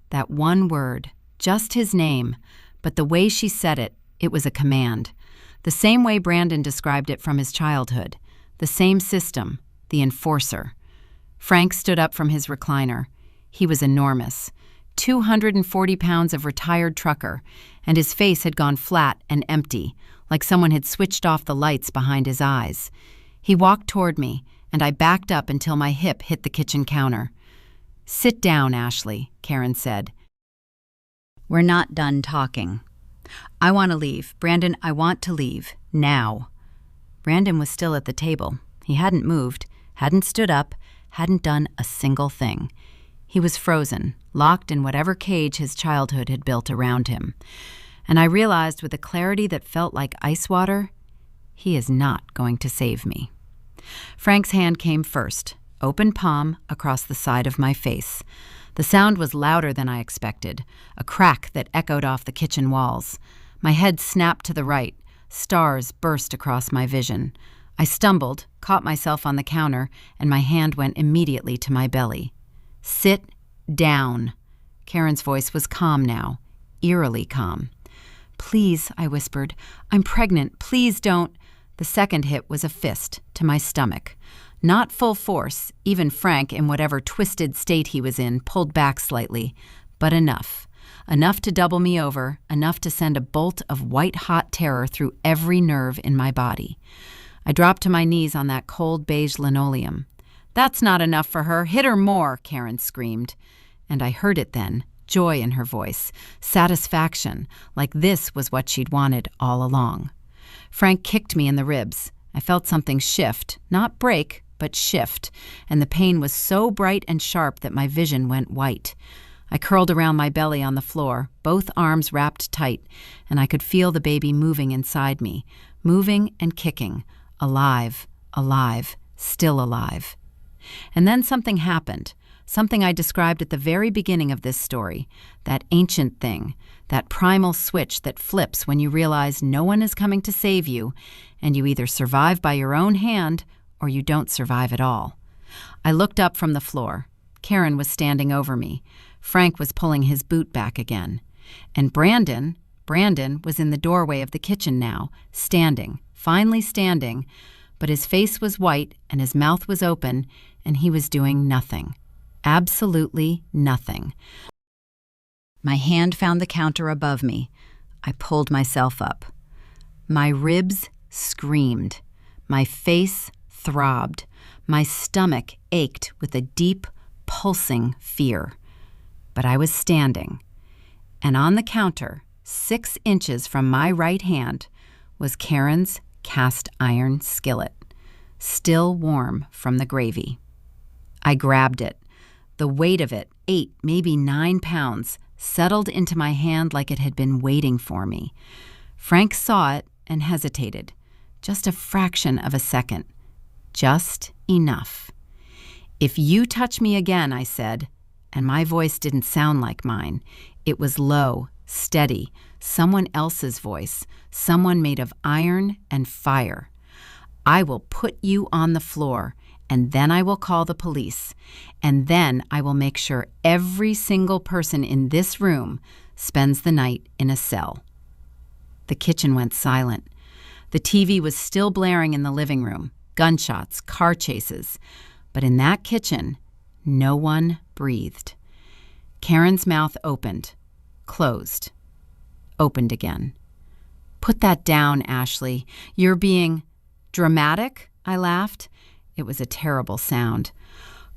That one word, just his name, but the way she said it, it was a command. The same way Brandon described it from his childhood. The same system, the enforcer. Frank stood up from his recliner. He was enormous. 240 pounds of retired trucker, and his face had gone flat and empty, like someone had switched off the lights behind his eyes. He walked toward me, and I backed up until my hip hit the kitchen counter. "Sit down, Ashley," Karen said. "We're not done talking." "I want to leave. Brandon, I want to leave. Now." Brandon was still at the table. He hadn't moved, hadn't stood up, hadn't done a single thing. He was frozen, locked in whatever cage his childhood had built around him. And I realized with a clarity that felt like ice water, he is not going to save me. Frank's hand came first, open palm across the side of my face. The sound was louder than I expected, a crack that echoed off the kitchen walls. My head snapped to the right. Stars burst across my vision. I stumbled, caught myself on the counter, and my hand went immediately to my belly. "Sit down." Karen's voice was calm now, eerily calm. "Please," I whispered. "I'm pregnant. Please don't." The second hit was a fist to my stomach. Not full force, even Frank, in whatever twisted state he was in, pulled back slightly, but enough. Enough to double me over, enough to send a bolt of white-hot terror through every nerve in my body. I dropped to my knees on that cold beige linoleum. "That's not enough for her. Hit her more," Karen screamed. And I heard it then, joy in her voice, satisfaction, like this was what she'd wanted all along. Frank kicked me in the ribs. I felt something shift, not break, but shift, and the pain was so bright and sharp that my vision went white. I curled around my belly on the floor, both arms wrapped tight, and I could feel the baby moving inside me, moving and kicking, alive, alive, still alive. And then something happened, something I described at the very beginning of this story, that ancient thing, that primal switch that flips when you realize no one is coming to save you, and you either survive by your own hand or you don't survive at all. I looked up from the floor. Karen was standing over me. Frank was pulling his boot back again. And Brandon was in the doorway of the kitchen now, standing, finally standing, but his face was white and his mouth was open, and he was doing nothing. Absolutely nothing. My hand found the counter above me. I pulled myself up. My ribs screamed. My face throbbed. My stomach ached with a deep, pulsing fear. But I was standing. And on the counter, 6 inches from my right hand, was Karen's cast iron skillet, still warm from the gravy. I grabbed it. The weight of it, 8, maybe 9 pounds, settled into my hand like it had been waiting for me. Frank saw it and hesitated. Just a fraction of a second. Just enough. "If you touch me again," I said, and my voice didn't sound like mine. It was low, steady, someone else's voice, someone made of iron and fire. "I will put you on the floor, and then I will call the police, and then I will make sure every single person in this room spends the night in a cell." The kitchen went silent. The TV was still blaring in the living room, gunshots, car chases. But in that kitchen, no one breathed. Karen's mouth opened, closed, opened again. "Put that down, Ashley. You're being dramatic," I laughed. It was a terrible sound.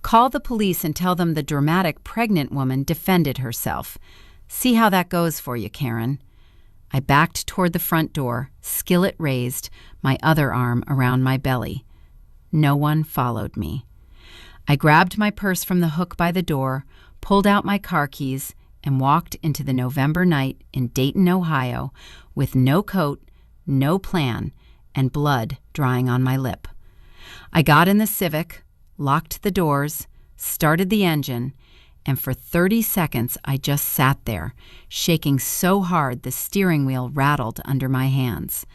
"Call the police and tell them the dramatic pregnant woman defended herself. See how that goes for you, Karen." I backed toward the front door, skillet raised, my other arm around my belly. No one followed me. I grabbed my purse from the hook by the door, pulled out my car keys, and walked into the November night in Dayton, Ohio, with no coat, no plan, and blood drying on my lip. I got in the Civic, locked the doors, started the engine, and for 30 seconds I just sat there, shaking so hard the steering wheel rattled under my hands.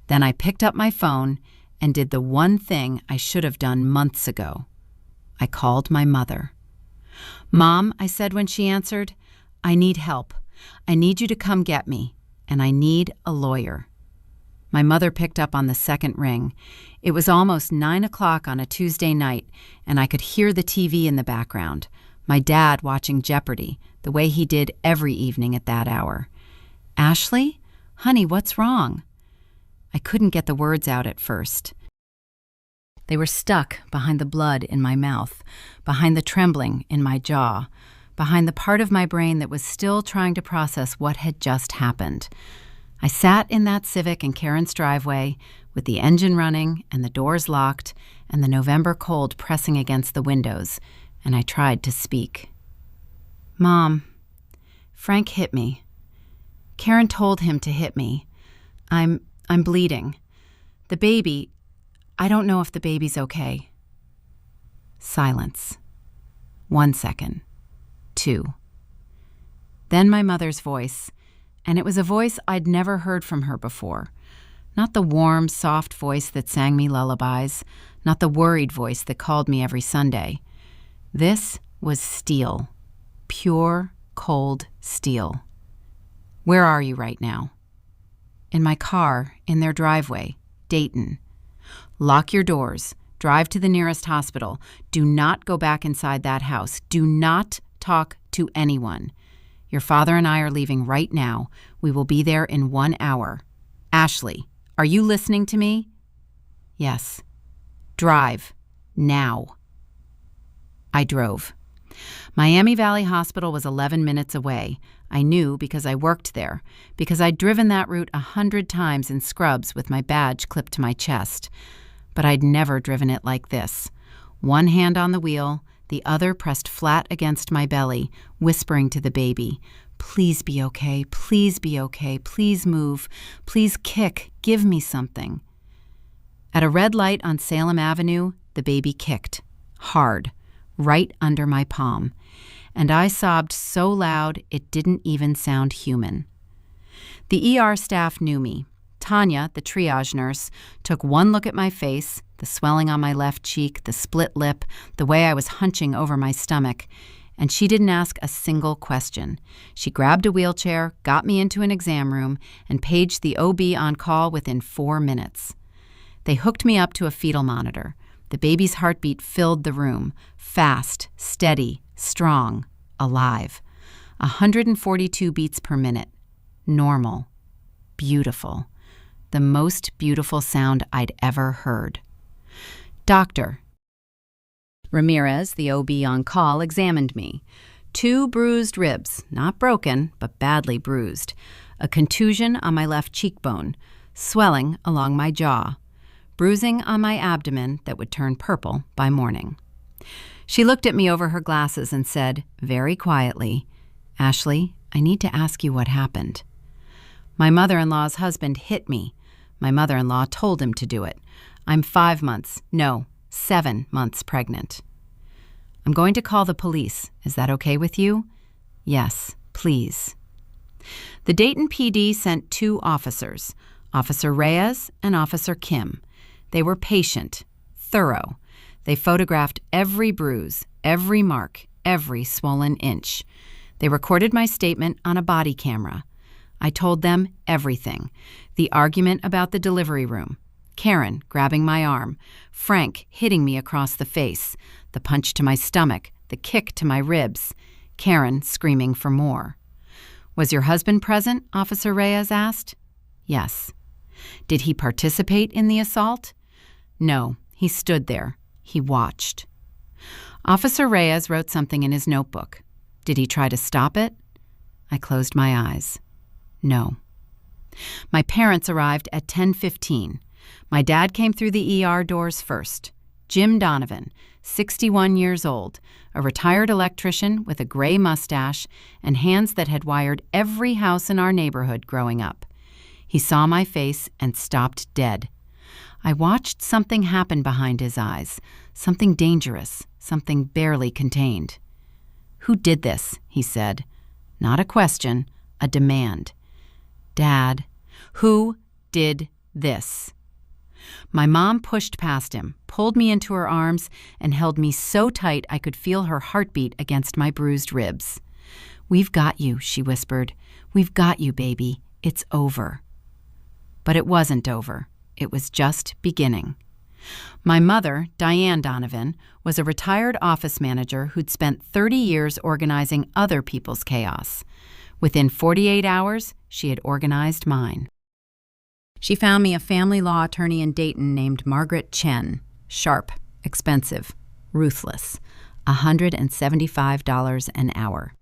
Then I picked up my phone and did the one thing I should have done months ago. I called my mother. "Mom," I said when she answered, "I need help. I need you to come get me, and I need a lawyer." My mother picked up on the second ring. It was almost 9 o'clock on a Tuesday night, and I could hear the TV in the background, my dad watching Jeopardy, the way he did every evening at that hour. "Ashley? Honey, what's wrong?" I couldn't get the words out at first. They were stuck behind the blood in my mouth, behind the trembling in my jaw, behind the part of my brain that was still trying to process what had just happened. I sat in that Civic in Karen's driveway with the engine running and the doors locked and the November cold pressing against the windows, and I tried to speak. "Mom, Frank hit me. Karen told him to hit me. I'm bleeding. The baby, I don't know if the baby's okay." Silence. 1 second. 2. Then my mother's voice, and it was a voice I'd never heard from her before. Not the warm, soft voice that sang me lullabies, not the worried voice that called me every Sunday. This was steel. Pure, cold steel. "Where are you right now?" "In my car, in their driveway, Dayton." "Lock your doors. Drive to the nearest hospital. Do not go back inside that house. Do not talk to anyone. Your father and I are leaving right now. We will be there in 1 hour. Ashley, are you listening to me?" "Yes." "Drive. Now." I drove. Miami Valley Hospital was 11 minutes away. I knew because I worked there, because I'd driven that route 100 times in scrubs with my badge clipped to my chest. But I'd never driven it like this. One hand on the wheel, the other pressed flat against my belly, whispering to the baby, "Please be okay, please be okay, please move, please kick, give me something." At a red light on Salem Avenue, the baby kicked, hard, right under my palm, and I sobbed so loud it didn't even sound human. The ER staff knew me. Tanya, the triage nurse, took one look at my face, the swelling on my left cheek, the split lip, the way I was hunching over my stomach, and she didn't ask a single question. She grabbed a wheelchair, got me into an exam room, and paged the OB on call within 4 minutes. They hooked me up to a fetal monitor. The baby's heartbeat filled the room, fast, steady, strong, alive. 142 beats per minute. Normal. Beautiful. The most beautiful sound I'd ever heard. "Doctor." Ramirez, the OB on call, examined me. 2 bruised ribs, not broken, but badly bruised. A contusion on my left cheekbone. Swelling along my jaw. Bruising on my abdomen that would turn purple by morning. She looked at me over her glasses and said, very quietly, "Ashley, I need to ask you what happened." My mother-in-law's husband hit me. My mother-in-law told him to do it. I'm 7 months pregnant. "I'm going to call the police. Is that okay with you?" "Yes, please." The Dayton PD sent 2 officers, Officer Reyes and Officer Kim. They were patient, thorough. They photographed every bruise, every mark, every swollen inch. They recorded my statement on a body camera. I told them everything. The argument about the delivery room, Karen grabbing my arm, Frank hitting me across the face, the punch to my stomach, the kick to my ribs, Karen screaming for more. "Was your husband present?" Officer Reyes asked. "Yes." "Did he participate in the assault?" "No, he stood there. He watched." Officer Reyes wrote something in his notebook. "Did he try to stop it?" I closed my eyes. No. My parents arrived at 10:15. My dad came through the ER doors first. Jim Donovan, 61 years old, a retired electrician with a gray mustache and hands that had wired every house in our neighborhood growing up. He saw my face and stopped dead. I watched something happen behind his eyes, something dangerous, something barely contained. "Who did this?" he said. Not a question, a demand. "Dad, who did this?" My mom pushed past him, pulled me into her arms, and held me so tight I could feel her heartbeat against my bruised ribs. "We've got you," she whispered. "We've got you, baby. It's over." But it wasn't over. It was just beginning. My mother, Diane Donovan, was a retired office manager who'd spent 30 years organizing other people's chaos. Within 48 hours, she had organized mine. She found me a family law attorney in Dayton named Margaret Chen. Sharp, expensive, ruthless. $175 an hour.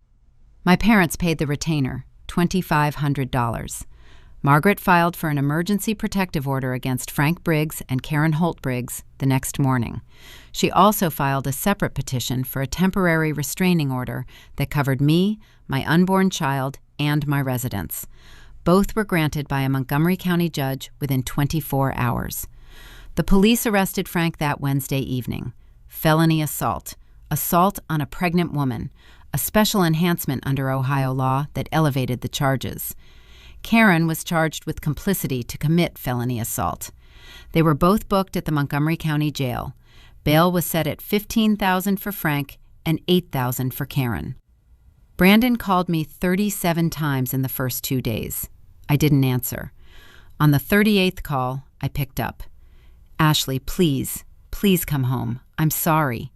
My parents paid the retainer, $2,500. Margaret filed for an emergency protective order against Frank Briggs and Karen Holt Briggs the next morning. She also filed a separate petition for a temporary restraining order that covered me, my unborn child, and my residence. Both were granted by a Montgomery County judge within 24 hours. The police arrested Frank that Wednesday evening. Felony assault. Assault on a pregnant woman. A special enhancement under Ohio law that elevated the charges. Karen was charged with complicity to commit felony assault. They were both booked at the Montgomery County Jail. Bail was set at $15,000 for Frank and $8,000 for Karen. Brandon called me 37 times in the first 2 days. I didn't answer. On the 38th call, I picked up. "Ashley, please come home. I'm sorry."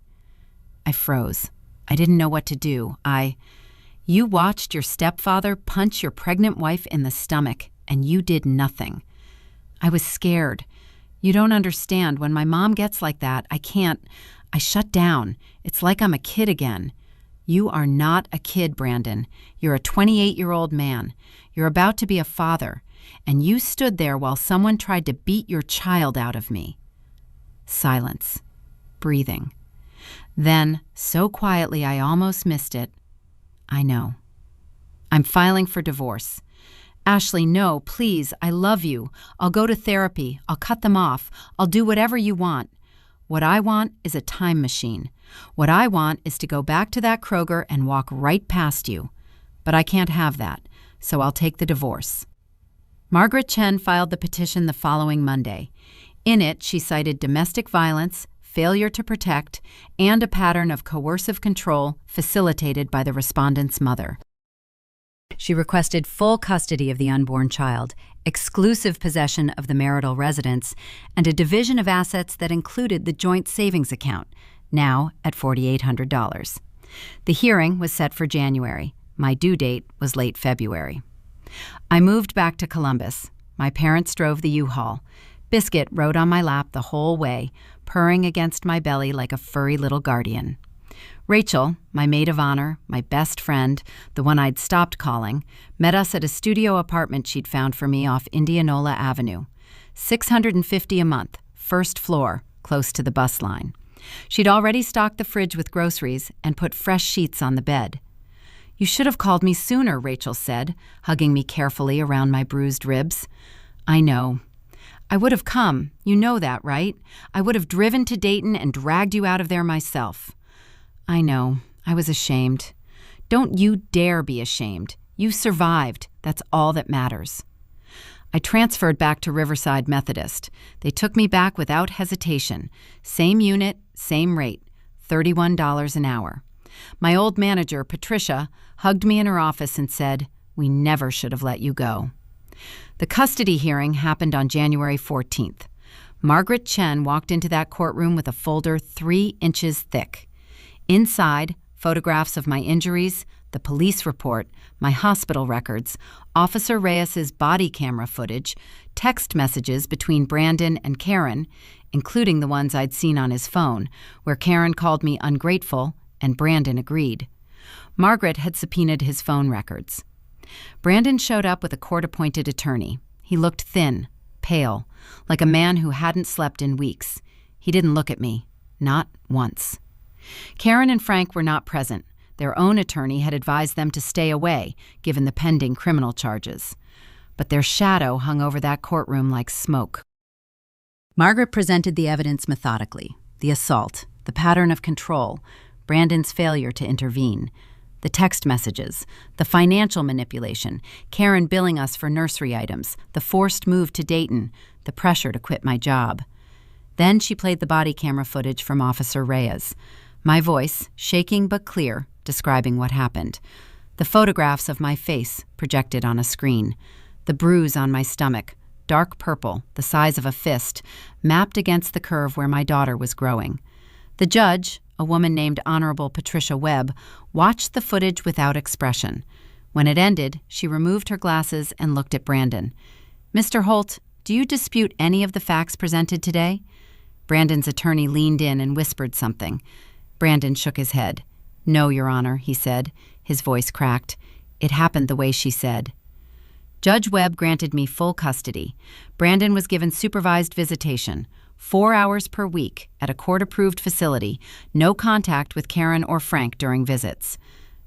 I froze. I didn't know what to do. "You watched your stepfather punch your pregnant wife in the stomach, and you did nothing." I was scared. "You don't understand. When my mom gets like that, I shut down. It's like I'm a kid again." "You are not a kid, Brandon. You're a 28-year-old man. You're about to be a father, and you stood there while someone tried to beat your child out of me." Silence. Breathing. Then, so quietly I almost missed it, "I know. I'm filing for divorce." "Ashley, no, please, I love you. I'll go to therapy. I'll cut them off. I'll do whatever you want. What I want is a time machine. What I want is to go back to that Kroger and walk right past you. But I can't have that, so I'll take the divorce." Margaret Chen filed the petition the following Monday. In it, she cited domestic violence, failure to protect, and a pattern of coercive control facilitated by the respondent's mother. She requested full custody of the unborn child, exclusive possession of the marital residence, and a division of assets that included the joint savings account, now at $4,800. The hearing was set for January. My due date was late February. I moved back to Columbus. My parents drove the U-Haul. Biscuit rode on my lap the whole way, purring against my belly like a furry little guardian. Rachel, my maid of honor, my best friend, the one I'd stopped calling, met us at a studio apartment she'd found for me off Indianola Avenue. $650 a month, first floor, close to the bus line. She'd already stocked the fridge with groceries and put fresh sheets on the bed. "You should have called me sooner," Rachel said, hugging me carefully around my bruised ribs. "I know. I would have come. You know that, right? I would have driven to Dayton and dragged you out of there myself." "I know. I was ashamed." "Don't you dare be ashamed. You survived. That's all that matters." I transferred back to Riverside Methodist. They took me back without hesitation. Same unit, same rate, $31 an hour. My old manager, Patricia, hugged me in her office and said, "We never should have let you go." The custody hearing happened on January 14th. Margaret Chen walked into that courtroom with a folder 3 inches thick. Inside, photographs of my injuries, the police report, my hospital records, Officer Reyes's body camera footage, text messages between Brandon and Karen, including the ones I'd seen on his phone, where Karen called me ungrateful and Brandon agreed. Margaret had subpoenaed his phone records. Brandon showed up with a court-appointed attorney. He looked thin, pale, like a man who hadn't slept in weeks. He didn't look at me, not once. Karen and Frank were not present. Their own attorney had advised them to stay away, given the pending criminal charges. But their shadow hung over that courtroom like smoke. Margaret presented the evidence methodically: the assault, the pattern of control, Brandon's failure to intervene. The text messages, the financial manipulation, Karen billing us for nursery items, the forced move to Dayton, the pressure to quit my job. Then she played the body camera footage from Officer Reyes. My voice, shaking but clear, describing what happened. The photographs of my face projected on a screen. The bruise on my stomach, dark purple, the size of a fist, mapped against the curve where my daughter was growing. The judge, a woman named Honorable Patricia Webb, watched the footage without expression. When it ended, she removed her glasses and looked at Brandon. "Mr. Holt, do you dispute any of the facts presented today?" Brandon's attorney leaned in and whispered something. Brandon shook his head. "No, Your Honor," he said. His voice cracked. "It happened the way she said." Judge Webb granted me full custody. Brandon was given supervised visitation, 4 hours per week at a court-approved facility, no contact with Karen or Frank during visits.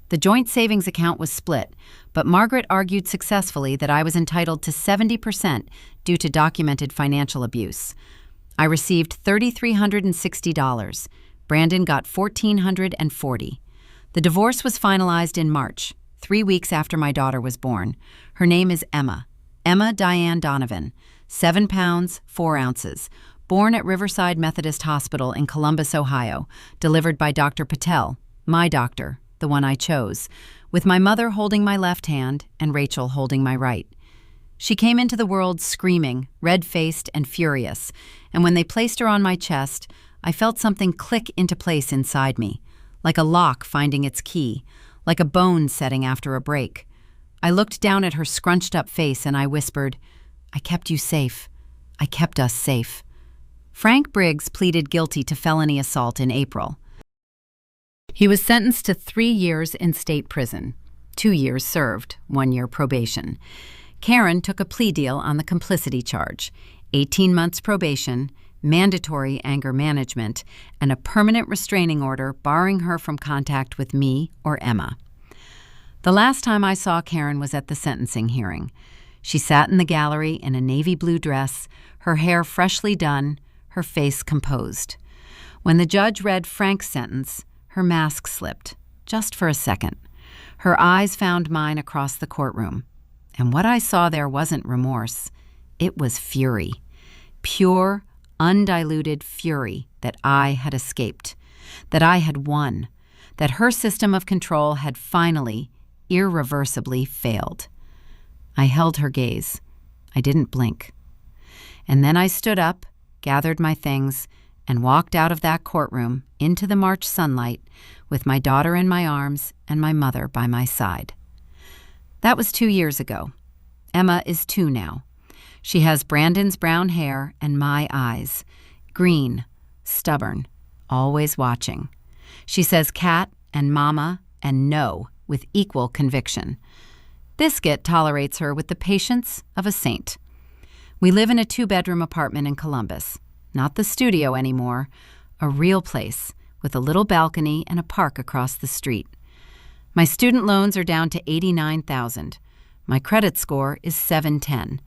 The joint savings account was split, but Margaret argued successfully that I was entitled to 70% due to documented financial abuse. I received $3,360. Brandon got $1,440. The divorce was finalized in March, 3 weeks after my daughter was born. Her name is Emma Diane Donovan, 7 pounds, 4 ounces, born at Riverside Methodist Hospital in Columbus, Ohio, delivered by Dr. Patel, my doctor, the one I chose, with my mother holding my left hand and Rachel holding my right. She came into the world screaming, red-faced and furious, and when they placed her on my chest, I felt something click into place inside me, like a lock finding its key, like a bone setting after a break. I looked down at her scrunched-up face and I whispered, "I kept you safe. I kept us safe." Frank Briggs pleaded guilty to felony assault in April. He was sentenced to 3 years in state prison, 2 years served, 1 year probation. Karen took a plea deal on the complicity charge, 18 months probation, mandatory anger management, and a permanent restraining order barring her from contact with me or Emma. The last time I saw Karen was at the sentencing hearing. She sat in the gallery in a navy blue dress, her hair freshly done, her face composed. When the judge read Frank's sentence, her mask slipped, just for a second. Her eyes found mine across the courtroom. And what I saw there wasn't remorse. It was fury. Pure, undiluted fury that I had escaped, that I had won, that her system of control had finally, irreversibly failed. I held her gaze. I didn't blink. And then I stood up, gathered my things, and walked out of that courtroom into the March sunlight with my daughter in my arms and my mother by my side. That was 2 years ago. Emma is 2 now. She has Brandon's brown hair and my eyes, green, stubborn, always watching. She says cat and mama and no with equal conviction. Biscuit tolerates her with the patience of a saint. We live in a 2-bedroom apartment in Columbus. Not the studio anymore, a real place with a little balcony and a park across the street. My student loans are down to $89,000. My credit score is 710.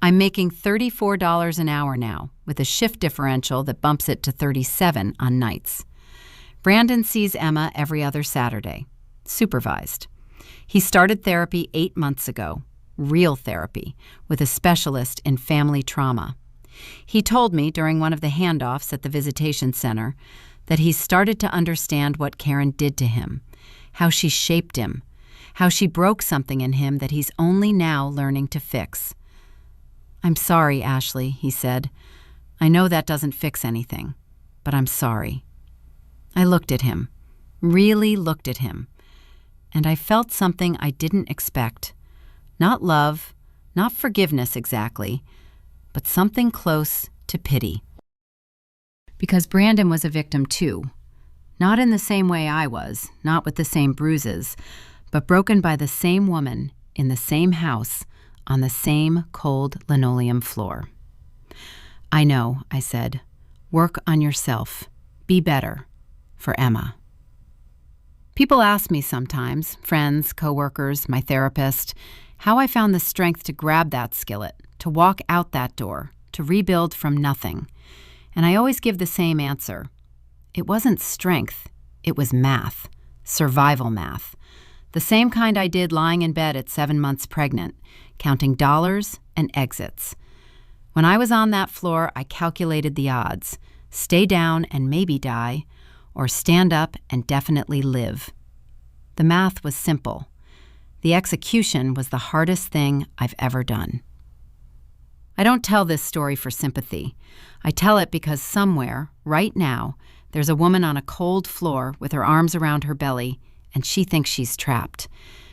I'm making $34 an hour now, with a shift differential that bumps it to 37 on nights. Brandon sees Emma every other Saturday, supervised. He started therapy 8 months ago, real therapy, with a specialist in family trauma. He told me during one of the handoffs at the visitation center that he started to understand what Karen did to him, how she shaped him, how she broke something in him that he's only now learning to fix. "I'm sorry, Ashley," he said. "I know that doesn't fix anything, but I'm sorry." I looked at him, really looked at him, and I felt something I didn't expect. Not love, not forgiveness exactly, but something close to pity. Because Brandon was a victim too. Not in the same way I was, not with the same bruises, but broken by the same woman in the same house on the same cold linoleum floor. "I know," I said. "Work on yourself. Be better. For Emma." People ask me sometimes, friends, coworkers, my therapist, how I found the strength to grab that skillet, to walk out that door, to rebuild from nothing. And I always give the same answer. It wasn't strength. It was math. Survival math. The same kind I did lying in bed at 7 months pregnant, counting dollars and exits. When I was on that floor, I calculated the odds. Stay down and maybe die, or stand up and definitely live. The math was simple. The execution was the hardest thing I've ever done. I don't tell this story for sympathy. I tell it because somewhere, right now, there's a woman on a cold floor with her arms around her belly, and she thinks she's trapped.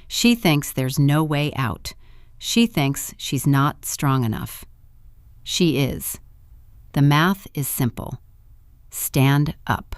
She thinks there's no way out. She thinks she's not strong enough. She is. The math is simple. Stand up.